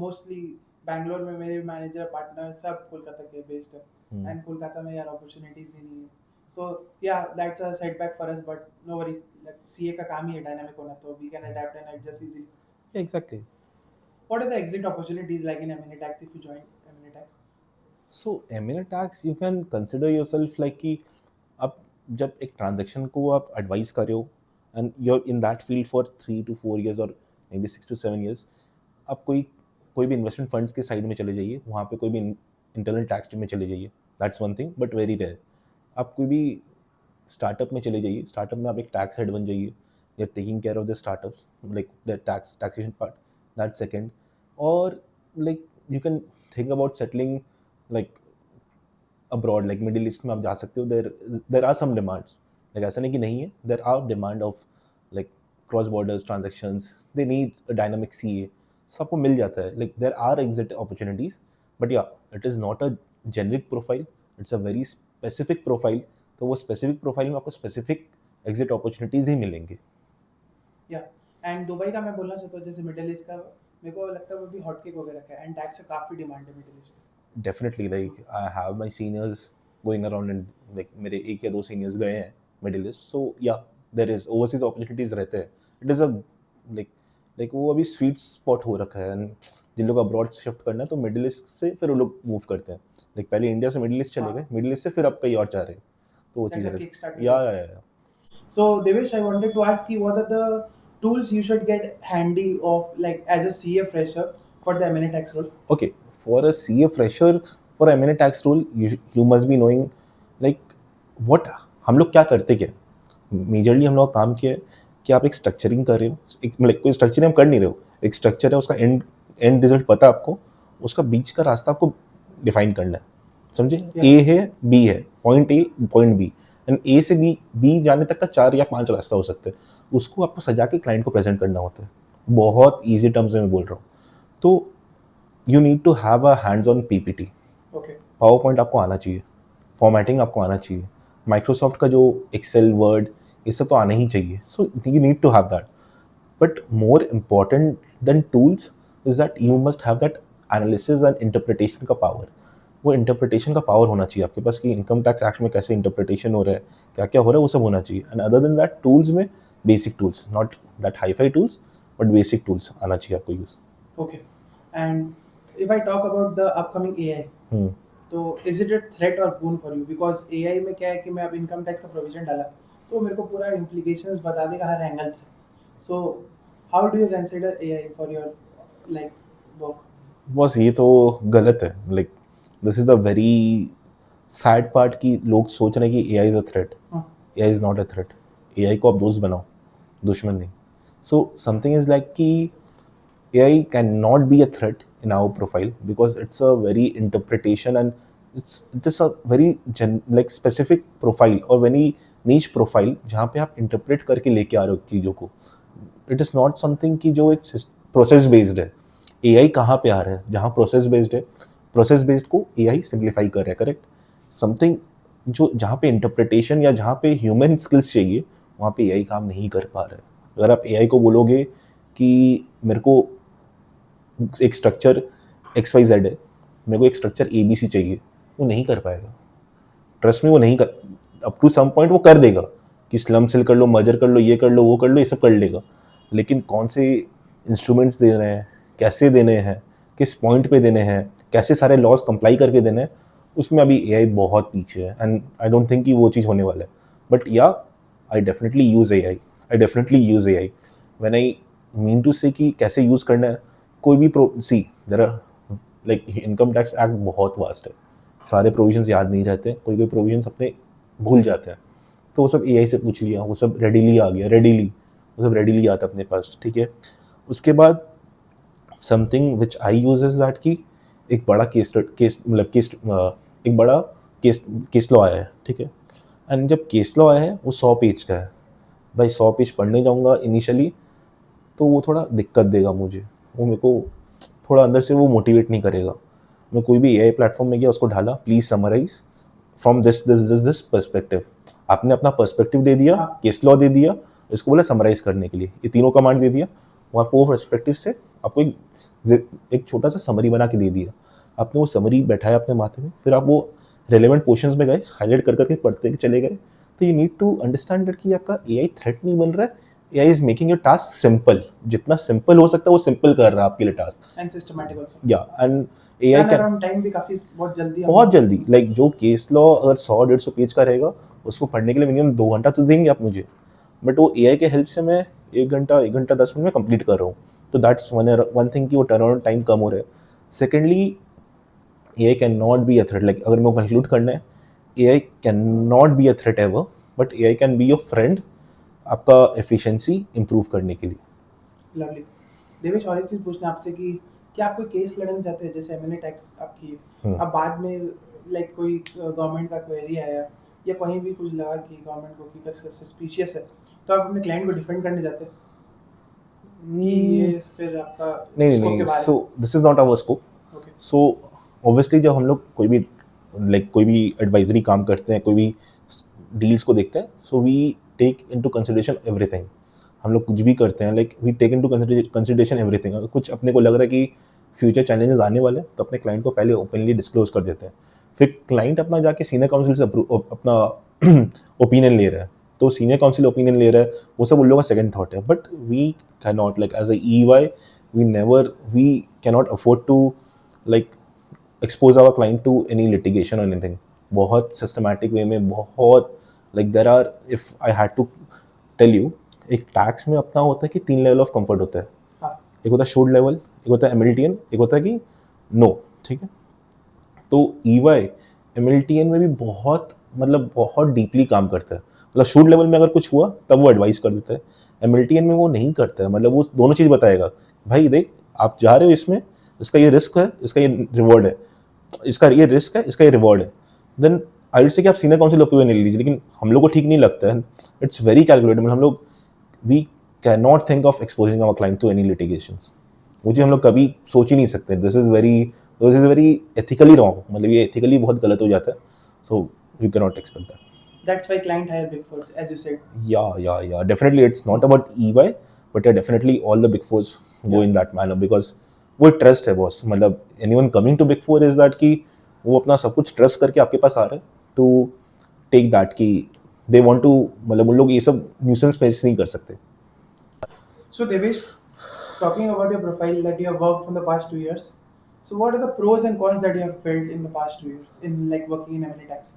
Mostly Bangalore में मेरे मैनेजर पार्टनर सब कोलकाता के बेस्ड है एंड कोलकाता में यार अपॉर्चुनिटीज ही नहीं है. So yeah that's a setback for us but no worries. CA का काम ही है डायनामिक होना, तो we can adapt and adjust easily. Exactly. What are the exit opportunities like in M&A tax if you join M&A tax? So M&A tax you can consider yourself like कि आप जब एक ट्रांजेक्शन को आप advice कर रहे हो and you are in that field for 3 to 4 years और मे बी 6 to 7 years, आप कोई भी इन्वेस्टमेंट फंड्स के साइड में चले जाइए, वहाँ पे कोई भी इंटरनल टैक्स टीम में चले जाइए, that's one thing, but very rare. आप कोई भी स्टार्टअप में चले जाइए, स्टार्टअप में आप एक टैक्स हेड बन जाइए, you are taking care of the startups, like the taxation part, that second. और like you can think about settling like abroad, like middle east में आप जा सकते हो. There are some demands, like ऐसा नहीं कि नहीं है, there are demand of like cross borders transactions, they need a dynamic CA, so आपको मिल जाता है. Like there are exit opportunities, but yeah it is not a generic profile, it's a very specific profile. तो वो specific profile में आपको specific exit opportunities ही मिलेंगे. या एंड दुबई का मैं बोलना चाहता हूँ, जैसे मिडिल ईस्ट का मेरे को लगता है वो भी हॉट केक वगैरह का है एंड टैक्स का काफ़ी डिमांड है मिडिल ईस्ट में. Definitely, like I have my seniors going around and like मेरे एक या दो seniors गए हैं middle east. So yeah, there is overseas opportunities रहते हैं. It is a like वो अभी स्वीट स्पॉट हो रखा है and जिन लोग अब्रॉड शिफ्ट करना है तो मिडिल ईस्ट से फिर वो लोग मूव करते हैं. लाइक पहले इंडिया से मिडिल ईस्ट चले गए, मिडिल ईस्ट से फिर अब कहीं और जा रहे हैं, तो वो That's चीज़ a रहती kickstart. है. या So Devesh, I wanted to ask you what are the tools you should get handy of like as a CA fresher for the M&A tax role? Okay, for a CA fresher for M&A tax rule, you must be knowing like what हम लोग क्या करते क्या. Majorly हम लोग काम किया है कि आप एक स्ट्रक्चरिंग कर रहे हो, एक मतलब कोई स्ट्रक्चरिंग हम कर नहीं रहे हो, एक स्ट्रक्चर है, उसका एंड रिजल्ट पता है आपको, उसका बीच का रास्ता आपको डिफाइन करना है. समझे? ए है, बी है, point A, point B, and A से बी जाने तक का 4 या 5 रास्ता हो सकते हैं. उसको आपको सजा के क्लाइंट को प्रेजेंट करना होता है. बहुत ईजी टर्म्स में मैं बोल रहा हूँ. तो you need to have a hands on PPT. Okay. Power point आपको आना चाहिए, फॉर्मेटिंग आपको आना चाहिए, माइक्रोसॉफ्ट का जो एक्सेल, वर्ड, ये सब तो आना ही चाहिए. So you need to have that. But more important than tools is that you must have that analysis and interpretation का पावर. वो इंटरप्रिटेशन का पावर होना चाहिए आपके पास कि इनकम टैक्स एक्ट में कैसे इंटरप्रिटेशन हो रहा है, क्या क्या हो रहा है, वो सब होना चाहिए. And other than that tools में basic tools, not that hi fi tools, but basic tools आना चाहिए आपको use. Okay. And if I talk about the upcoming AI, तो is it a threat or boon for you? Because AI में क्या है कि मैं अब इनकम टैक्स का प्रोविजन डाला तो मेरे को पूरा implications बता देगा हर एंगल से. So how do you consider AI for your like work? बस ये तो गलत है. Like this is the very sad part कि लोग सोच रहे हैं कि AI is a threat. AI is not a threat. AI को आप दोस्त बनाओ, दुश्मन नहीं. सो समथिंग इज़ लाइक कि AI can not be a threat in our profile because it's a very interpretation and it is a very like specific profile or very niche profile जहाँ पे आप interpret करके लेके आ रहे हो चीज़ों को. It is not something कि जो एक process based है. AI कहाँ पे आ रहा है? जहाँ process based है, process based को AI simplify कर रहा है, correct? Something जो जहाँ पे interpretation या जहाँ पे human skills चाहिए, वहाँ पे AI काम नहीं कर पा रहा है. अगर आप AI को बोलोगे कि मेरे को एक स्ट्रक्चर XYZ है, मेरे को एक स्ट्रक्चर ABC चाहिए, वो नहीं कर पाएगा. ट्रस्ट में वो नहीं कर, अप टू सम पॉइंट वो कर देगा कि स्लम सेल कर लो, मर्जर कर लो, ये कर लो, वो कर लो, ये सब कर लेगा. लेकिन कौन से इंस्ट्रूमेंट्स दे रहे हैं, कैसे देने हैं, किस पॉइंट पे देने हैं, कैसे सारे लॉज कंप्लाई करके देने हैं, उसमें अभी AI बहुत पीछे है. एंड आई डोंट थिंक कि वो चीज़ होने वाला है. But yeah I definitely use AI when I mean to say कि कैसे यूज़ करना है. कोई भी see there are like income tax act बहुत वास्ट है, सारे प्रोविजंस याद नहीं रहते, कोई प्रोविजंस अपने भूल जाते हैं, तो वो सब AI से पूछ लिया, वो सब रेडीली आ गया, वो सब रेडीली आता अपने पास. ठीक है. उसके बाद something which I use is that कि एक बड़ा केस एक बड़ा केस लॉ आया है, ठीक है। एंड जब केस लॉ आया है वो 100 पेज का है, भाई 100 पेज पढ़ने जाऊँगा इनिशियली तो वो थोड़ा दिक्कत देगा मुझे, वो मेरे को थोड़ा अंदर से वो मोटिवेट नहीं करेगा। मैं कोई भी एआई प्लेटफॉर्म में गया, उसको ढाला, please summarise from this perspective. आपने अपना पर्सपेक्टिव दे दिया, हाँ। केस लॉ दे दिया, इसको बोला समराइज करने के लिए, ये तीनों कमांड दे दिया, वो आपको वो पर्सपेक्टिव से आपको एक छोटा सा समरी बना के दे दिया। आपने वो समरी बैठाया अपने माथे में, फिर आप वो रेलेवेंट पोर्शंस में गए, हाईलाइट कर करके पढ़ते चले गए। तो you need to understand that कि आपका एआई थ्रेट नहीं बन रहा है, AI is making your task simple. जितना सिंपल हो सकता है वो सिंपल कर रहा है आपके लिए task. And systematic also. Yeah and AI can around time भी काफी बहुत जल्दी बहुत जल्दी, लाइक जो केस लॉ अगर 100-150 पेज का रहेगा उसको पढ़ने के लिए मिनिमम 2 घंटा तो देंगे आप मुझे, बट वो एआई के हेल्प से मैं 1 घंटा 10 मिनट में कंप्लीट कर रहा हूँ। तो दैट्स वन थिंग कि वो टर्न अराउंड टाइम कम हो रहा है। Secondly, AI can not be a threat, like अगर मेरे को कंक्लूड करना है, AI can not be a threat ever, but AI can be your friend आपका एफिशिएंसी इंप्रूव करने के लिए। लवली। देवेश, और एक चीज पूछना आपसे कि क्या आप कोई केस लड़ना चाहते हैं, जैसे एमएनए टैक्स आपकी अब बाद में लाइक कोई गवर्नमेंट का क्वेरी आया या कहीं भी कुछ लगा कि गवर्नमेंट को कि सस्पिशियस है, तो आप अपने क्लाइंट को डिफेंड करने जाते हैं कि ये फिर आपका नहीं नहीं स्कोप नहीं, के बाहर है? So this is not our scope. Okay. So obviously जब हम लोग कोई भी एडवाइजरी काम करते हैं, कोई भी डील्स को देखते हैं, so we take into consideration everything. हम लोग कुछ भी करते हैं, like we take into consideration everything. अगर कुछ अपने को लग रहा है कि फ्यूचर चैलेंजेस आने वाले हैं तो अपने क्लाइंट को पहले ओपनली डिस्क्लोज कर देते हैं। फिर क्लाइंट अपना जाके सीनियर काउंसिल से अपना ओपिनियन ले रहा है, तो सीनियर काउंसिल ओपिनियन ले रहा है, वो सब उन लोगों का सेकंड थॉट है। But we can not, like as a EY, we can not afford to like expose our client to any litigation or anything। बहुत systematic way में, बहुत like there are, if I had to tell you, एक tax में अपना होता है कि 3 level of comfort होता है। हाँ। एक होता है शोड लेवल, एक होता है एमिल्टियन, एक होता है कि नो, ठीक है। तो ईवाई एमिल्टियन में भी बहुत डीपली काम करता है। मतलब शूट लेवल में अगर कुछ हुआ तब वो एडवाइस कर देता है, एमिल्टियन में वो नहीं करता है। मतलब वो दोनों चीज़ बताएगा, भाई देख आप जा रहे हो इसमें, इसका ये रिस्क है, इसका ये रिवॉर्ड है, इसका ये रिस्क है, इसका ये रिवॉर्ड है। देन आई विल से कि आप सीनियर काउंसिल ओपिनियन ले लीजिए, लेकिन हम लोग को ठीक नहीं लगता है। It's very calculatable. हम लोग we can not think of exposing our client to any litigations. वो चीज़ हम लोग कभी सोच ही नहीं सकते। This is very ethically wrong, मतलब ये एथिकली बहुत गलत हो जाता है। So you can not expect that. That's why client hire Big Four, as you said. Yeah. Definitely, it's not about EY, but yeah, definitely all the Big Fours go in that manner because वो trust है boss. मतलब anyone coming to Big Four is that कि वो अपना सब कुछ trust करके आपके पास आ रहे हैं to take that कि they want to, मतलब उन लोग ये सब न्यूसेंस फेस नहीं कर सकते। So Devesh, talking about your profile that you have worked from the past 2 years, so what are the pros and cons that you have felt in the past 2 years in like working in M&A tax?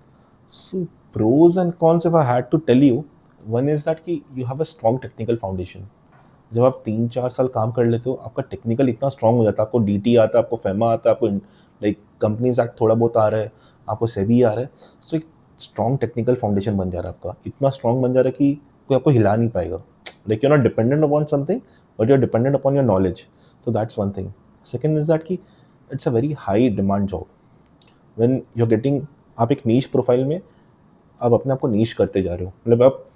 So pros and cons, if I had to tell you, one is that कि you have a strong technical foundation। जब आप 3-4 साल काम कर लेते हो, आपका technical इतना स्ट्रांग हो जाता है, आपको डीटी आता है, आपको फेमा आता है, आपको लाइक कंपनीज एक्ट थोड़ा बहुत आ रहा है, आपको सेबी आ रहा है। सो एक स्ट्रॉन्ग टेक्निकल फाउंडेशन बन जा रहा है आपका, इतना स्ट्रॉन्ग बन जा रहा है कि कोई आपको हिला नहीं पाएगा। Like you are not dependent upon something, but you are dependent upon your knowledge. तो that's one thing. Second is that कि it's a very high demand job. When you are getting, आप एक नीश प्रोफाइल में आप अपने आप को नीश करते जा रहे हो, मतलब आप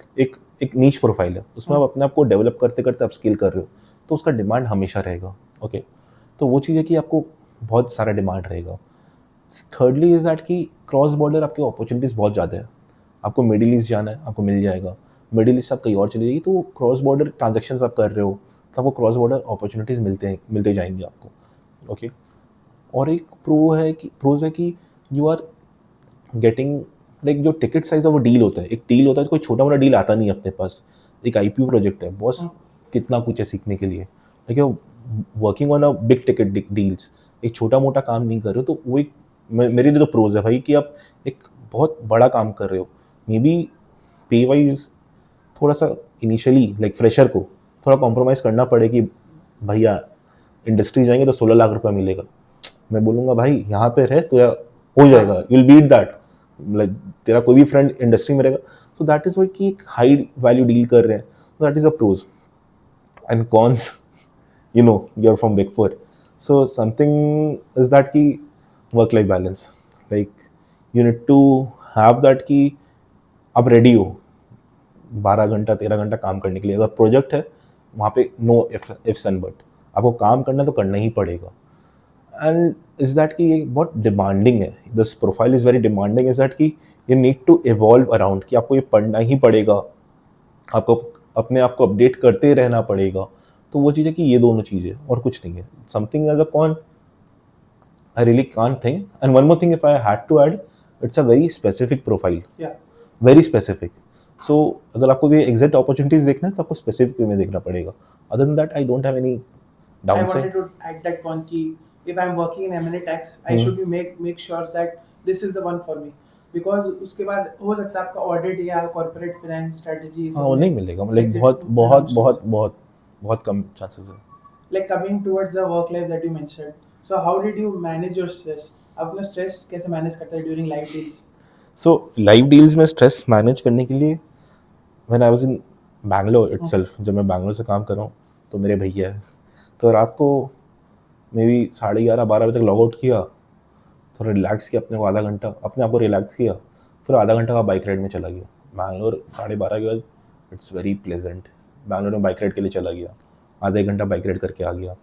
एक नीश प्रोफाइल है, उसमें आप अपने आप को डेवलप करते करते आप स्केल कर रहे हो, तो उसका डिमांड हमेशा रहेगा। ओके, तो वो चीज़ है कि आपको बहुत सारा डिमांड रहेगा। थर्डली इज दैट कि क्रॉस बॉर्डर आपकी अपॉर्चुनिटीज़ बहुत ज़्यादा है। आपको मिडिल ईस्ट जाना है, आपको मिल जाएगा। मिडिल ईस्ट आप कहीं और चली जाएगी, तो क्रॉस बॉर्डर ट्रांजेक्शन आप कर रहे हो तो आपको क्रॉस बॉर्डर अपॉर्चुनिटीज़ मिलते जाएंगे आपको। ओके, और एक प्रोज है कि यू आर गेटिंग लाइक जो टिकट साइज ऑफ वो डील होता है, एक डील होता है, कोई छोटा मोटा डील आता नहीं है अपने पास। एक आईपीओ प्रोजेक्ट है बॉस, कितना कुछ है सीखने के लिए। Like working on a big ticket deals, एक छोटा मोटा काम नहीं कर रहे हो, तो वो एक मेरे लिए तो प्रोज है भाई कि आप एक बहुत बड़ा काम कर रहे हो। मे बी पे वाइज थोड़ा सा इनिशियली लाइक फ्रेशर को थोड़ा कॉम्प्रोमाइज़ करना पड़े कि भैया इंडस्ट्री जाएंगे तो 16 लाख रुपया मिलेगा। मैं बोलूँगा भाई यहाँ पे रह तो हो जाएगा, you will beat that. Like तेरा कोई भी फ्रेंड इंडस्ट्री में रहेगा, सो दैट इज़ वाई कि एक हाई वैल्यू डील कर रहे हैं, that is a pros. And cons, you know you are from big four, so something is that कि work life balance, like you need to have that कि आप ready हो 12 घंटा 13 घंटा काम करने के लिए। अगर प्रोजेक्ट है वहाँ पे नो इफ्स एंड बट, आपको काम करना तो करना ही पड़ेगा। एंड इज दैट कि ये बहुत डिमांडिंग है, this profile is very demanding, is that कि you need to evolve around, कि आपको ये पढ़ना ही पड़ेगा, आपको अपने आप को अपडेट करते रहना पड़ेगा। तो वो चीज़ है कि ये दोनों चीज़ें और कुछ नहीं है। Something as a con I really can't think. And one more thing, if I had to add, it's a very specific profile, Yeah. very specific. So अगर आपको ये एग्जैक्ट अपॉर्चुनिटीज देखना है तो आपको स्पेसिफिक वे में देखना पड़ेगा। Other than that I don't have any I downside. wanted to add that point कि if I'm working in M&A tax, I should be make sure that this is the one for me, because उसके बाद हो सकता है आपका audit या corporate finance strategy हाँ वो नहीं मिलेगा, लाइक बहुत exit बहुत announce बहुत होगा। बहुत बहुत कम चांसेस है। Like coming towards the work life that you mentioned, so how did you manage your stress? आप अपना stress कैसे manage करते हैं during live deals? सो लाइव डील्स में स्ट्रेस मैनेज करने के लिए when I was in Bangalore itself, जब मैं बैंगलोर से काम कर रहा हूँ तो मेरे भैया है, तो रात को मे बी 11:30 12 बजे तक लॉग आउट किया, थोड़ा रिलैक्स किया अपने को, आधा घंटा अपने आप को रिलैक्स किया, फिर आधा घंटा का बाइक राइड में चला गया। बैंगलोर 12:30 के बाद इट्स वेरी प्लेजेंट, बैंगलोर में बाइक राइड के लिए चला गया, आधा एक घंटा बाइक राइड करके आ गया।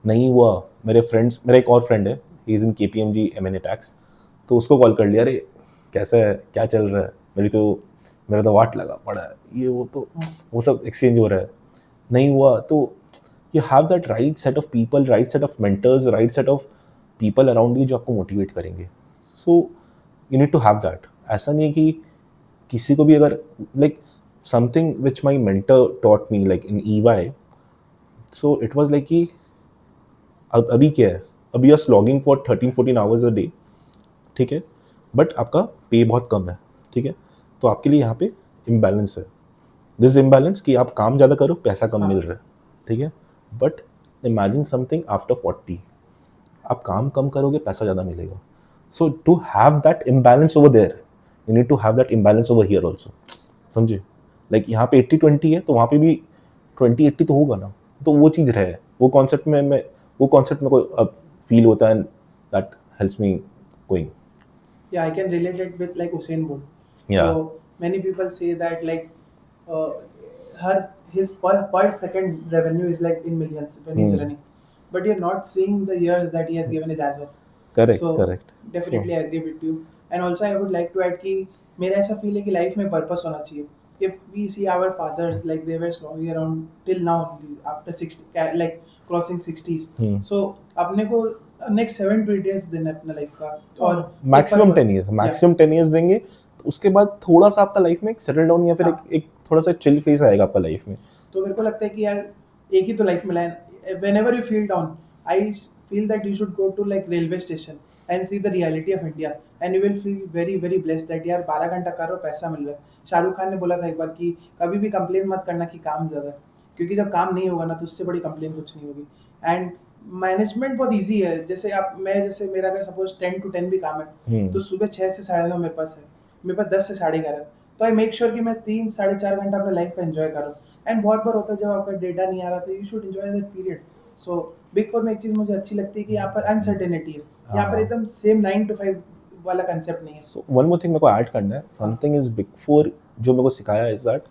नहीं हुआ, मेरे फ्रेंड्स, मेरा एक और फ्रेंड है, he is in KPMG M&A tax, तो उसको कॉल कर लिया, अरे कैसा है, क्या चल रहा है, मेरा तो वाट लगा पड़ा है, ये वो, तो वो सब एक्सचेंज हो रहा है। नहीं हुआ तो you have that right set of people, right set of mentors, right set of people around you जो आपको मोटिवेट करेंगे। So you need to have that. ऐसा नहीं है कि किसी को भी अगर like something which my mentor taught me like in EY, so it was like कि अब अभी क्या है, अभी you are slogging for 13-14 hours a day, ठीक है, बट आपका पे बहुत कम है, ठीक है, तो आपके लिए यहाँ पे इम्बैलेंस है, दिस इम्बैलेंस कि आप काम ज़्यादा करो पैसा कम मिल रहा है, ठीक है, बट इमेजिन समथिंग आफ्टर 40, आप काम कम करोगे पैसा ज़्यादा मिलेगा। So to have that imbalance over there, you need to have that imbalance over here also, समझे, लाइक यहाँ पे 80-20 है तो वहाँ पे भी 20-80 तो होगा ना, तो वो चीज़ रहे, वो कॉन्सेप्ट में मैं, वो कॉन्सेप्ट में को अब फील होता है, that helps me going. Yeah, I can relate it with like Usain Bolt. Yeah. So many people say that like uh, his per second revenue is like in millions when he's running, but you're not seeing the years that he has given his ass off. Correct So correct. definitely I agree with you. And also I would like to add कि मेरा ऐसा feel है कि life में purpose होना चाहिए। If we see our fathers, like they were slogging around till now only, after 60 like crossing 60s, so अपने को नेक्स्ट 7 to 8 years देना अपना लाइफ का, और मैक्सिमम 10 ईयर्स, मैक्सिमम 10 ईयर्स देंगे, तो उसके बाद थोड़ा सा आपका लाइफ में एक सेटल डाउन या फिर एक थोड़ा सा चिल फेज आएगा आपका लाइफ में। तो मेरे को लगता है कि यार एक ही तो लाइफ मिला है, whenever you feel down, I feel that you should go to like railway station and see the reality of India, and you will feel very very blessed that यार 12 घंटा करो पैसा मिल रहा है। शाहरुख खान ने बोला था एक बार कि कभी भी कंप्लेन मत करना कि काम ज़्यादा है, क्योंकि जब काम नहीं होगा ना तो उससे बड़ी कंप्लेन कुछ नहीं होगी। एंड मैनेजमेंट बहुत इजी है, जैसे जैसे मेरा अगर सपोज 10 to 10 भी काम है तो सुबह 6 से 9:30 मेरे पास है, मेरे पास 10 से 11:30, तो आई मेक श्योर कि मैं 3-4.5 घंटा अपने लाइफ को एंजॉय करूँ। एंड बहुत बार होता है जब आपका डेटा नहीं आ रहा तो you should enjoy that period. So big four में एक चीज़ मुझे अच्छी लगती है कि यहाँ पर अनसर्टेनिटी है, यहाँ पर एकदम सेम 9 to 5 वाला कंसेप्ट नहीं है। सो वन मोर थिंग मेरे को ऐड करना है, समथिंग इज बिग फोर जो मेरे को सिखाया इज दैट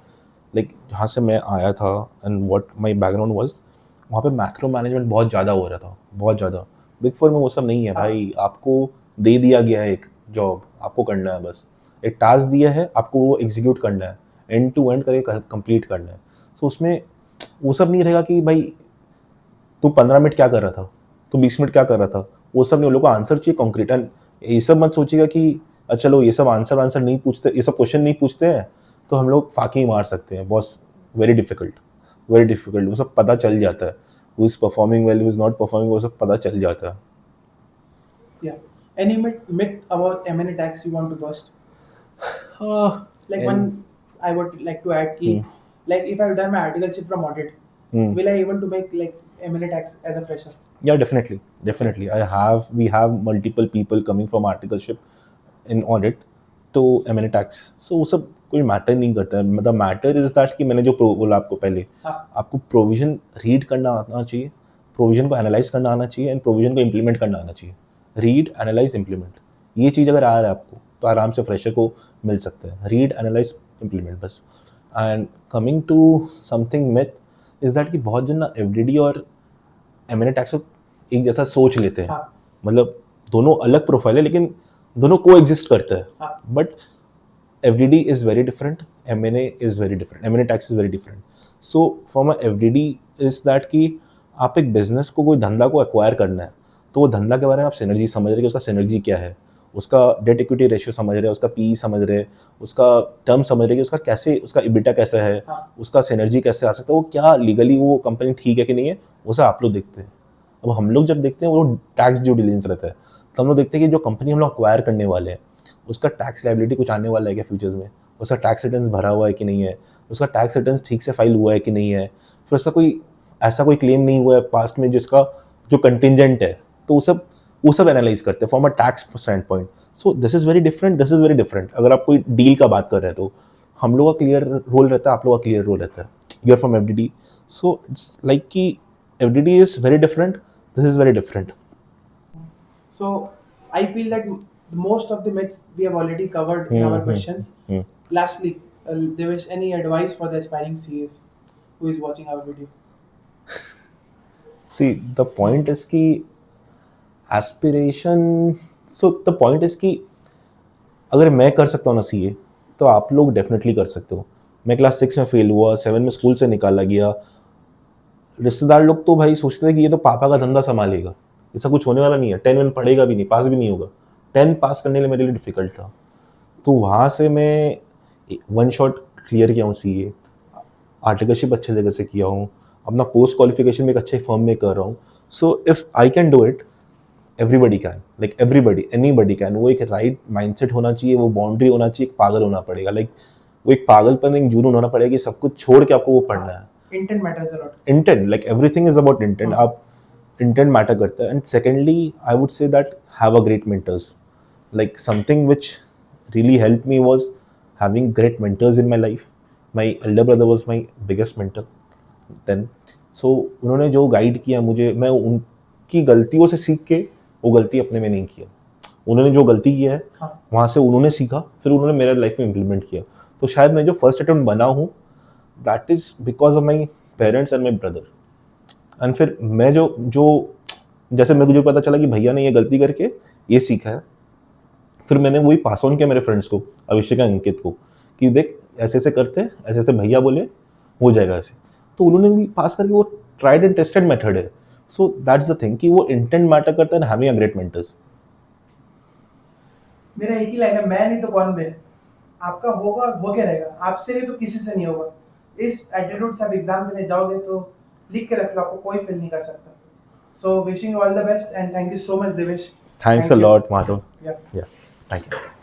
लाइक जहाँ से मैं आया था and what my background was, वहाँ पे मैक्रो मैनेजमेंट बहुत ज़्यादा हो रहा था, बहुत ज़्यादा। बिग फोर में वो सब नहीं है भाई, आपको दे दिया गया है एक जॉब, आपको करना है, बस एक टास्क दिया है आपको, वो एग्जीक्यूट करना है, एंड टू एंड करके कंप्लीट करना है। सो उसमें वो सब नहीं रहेगा कि भाई तू 15 मिनट क्या कर रहा था, तू 20 मिनट क्या कर रहा था, वो सब नहीं, उन लोगों को आंसर चाहिए कॉन्क्रीट। एंड ये सब मत सोचिएगा कि अच्छा चलो ये सब आंसर नहीं पूछते, ये सब क्वेश्चन नहीं पूछते हैं तो हम लोग फाके ही मार सकते हैं, बॉस वेरी डिफिकल्ट, वो सब पता चल जाता है, who is performing well, who is not performing, वो सब पता चल जाता है। Yeah, any myth about M&A tax you want to bust? Like one I would like to add कि like if I've done my articleship from audit, will I able to make like M&A tax as a fresher? Yeah, definitely. We have multiple people coming from articleship in audit to M&A tax. So वो सब कोई matter नहीं करता है, मतलब matter is that कि मैंने जो बोला आपको पहले, आपको प्रोविजन रीड करना आना चाहिए, प्रोविजन को एनालाइज करना आना चाहिए, एंड प्रोविजन को इम्प्लीमेंट करना आना चाहिए। रीड, एनालाइज, इम्प्लीमेंट, ये चीज़ अगर आ रहा है आपको तो आराम से फ्रेशर को मिल सकता है. रीड, एनालाइज, इम्प्लीमेंट बस. And coming to something myth is that कि बहुत जन ना एफडीडी और एम&ए टैक्स को एक जैसा सोच लेते हैं. हाँ. मतलब दोनों अलग प्रोफाइल है लेकिन दोनों को एग्जिस्ट करते हैं. हाँ. But FDD is very different, M&A is very different, M&A tax is very different. So from a FDD is that कि आप एक बिजनेस को, कोई धंधा को एक्वायर करना है तो वो धंधा के बारे में आप सिनर्जी समझ रहे हैं कि उसका सिनर्जी क्या है, उसका डेट इक्विटी रेशियो समझ रहे हैं, उसका पी समझ रहे हैं, उसका टर्म समझ रहे हैं कि उसका कैसे, उसका इबिटा कैसा है, हाँ. उसका सिनर्जी कैसे आ सकता है, वो क्या लीगली वो कंपनी ठीक है कि नहीं है, वो सब आप लोग देखते हैं. अब हम लोग जब देखते हैं वो टैक्स ड्यू डिलिजेंस रहता है तो हम लोग देखते हैं कि जो कंपनी हम लोग एक्वायर करने वाले हैं उसका टैक्स लायबिलिटी कुछ आने वाला है क्या फ्यूचर्स में, उसका टैक्स रिटर्न्स भरा हुआ है कि नहीं है, उसका टैक्स रिटर्न्स ठीक से फाइल हुआ है कि नहीं है, फिर उसका कोई ऐसा कोई क्लेम नहीं हुआ है पास्ट में जिसका जो कंटिंजेंट है, तो वो सब एनालाइज करते हैं from a tax stand point. So this is very different, this is very different. अगर आप कोई डील का बात कर रहे हैं तो हम लोग का क्लियर रोल रहता है, आप लोग का क्लियर रोल रहता है. You are from FDD, so it's like कि FDD is very different, this is very different. So I feel that most of the myths we have already covered in our questions. Lastly, there was any advice for the aspiring CAs who is watching our video? See, the point is कि aspiration, so the point is कि अगर मैं कर सकता हूँ ना CA तो आप लोग डेफिनेटली कर सकते हो. मैं क्लास 6 में फेल हुआ, 7 में स्कूल से निकाला गया. रिश्तेदार लोग तो भाई सोचते थे कि ये तो पापा का धंधा संभालेगा, ऐसा कुछ होने वाला नहीं है, 10 में पढ़ेगा भी नहीं, पास भी नहीं होगा. 10 पास करने के लिए मेरे लिए डिफिकल्ट था. तो वहाँ से मैं वन शॉट क्लियर किया हूँ CA, आर्टिकलशिप अच्छे जगह से किया हूँ, अपना पोस्ट क्वालिफिकेशन में एक अच्छे फर्म में कर रहा हूँ. So if I can do it, everybody can, like everybody, anybody can. वो एक राइट माइंडसेट होना चाहिए, वो बाउंड्री होना चाहिए, एक पागल होना पड़ेगा, लाइक वो एक पागलपन, एक जुनून होना पड़ेगा कि सब कुछ छोड़ के आपको वो पढ़ना है. Intent matters a lot. Intent, like everything is about intent. आप इंटेंट मैटर करता है. And secondly I would say that have a great mentors. Like something which really helped me was having great mentors in my life. My elder brother was my biggest mentor then. So उन्होंने जो guide किया मुझे, मैं उनकी गलतियों से सीख के वो गलती अपने में नहीं किया. उन्होंने जो गलती किया है वहाँ से उन्होंने सीखा, फिर उन्होंने मेरे लाइफ में इम्प्लीमेंट किया. तो शायद मैं जो फर्स्ट अटेम्प्ट बना हूँ that is because of my parents and my brother. And फिर मैं जो जैसे मेरे को जो पता चला कि भैया ने ये गलती करके ये सीखा है, फिर मैंने वही पास ऑन किया मेरे फ्रेंड्स को, अभिषेक और अंकित को, कि देख ऐसे ऐसे करते, ऐसे ऐसे भैया बोले हो जाएगा ऐसे. तो उन्होंने भी पास करके, वो ट्राइड एंड टेस्टेड मेथड है. सो दैट्स द थिंग कि वो इंटेंट मैटर करता है, हैविंग अ ग्रेट मेंटर्स. मेरा एक ही लाइन है, मैं नहीं तो कौन बे. आपका होगा हो क्या रहेगा, आपसे नहीं तो किसी से नहीं होगा. इस एटीट्यूड से आप एग्जाम देने जाओगे तो लिख के रख लो, आपको कोई फेल नहीं कर सकता. So wishing you all the best and thank you so much Devesh. Thanks a lot Madhav. Yeah. या थैंक यू.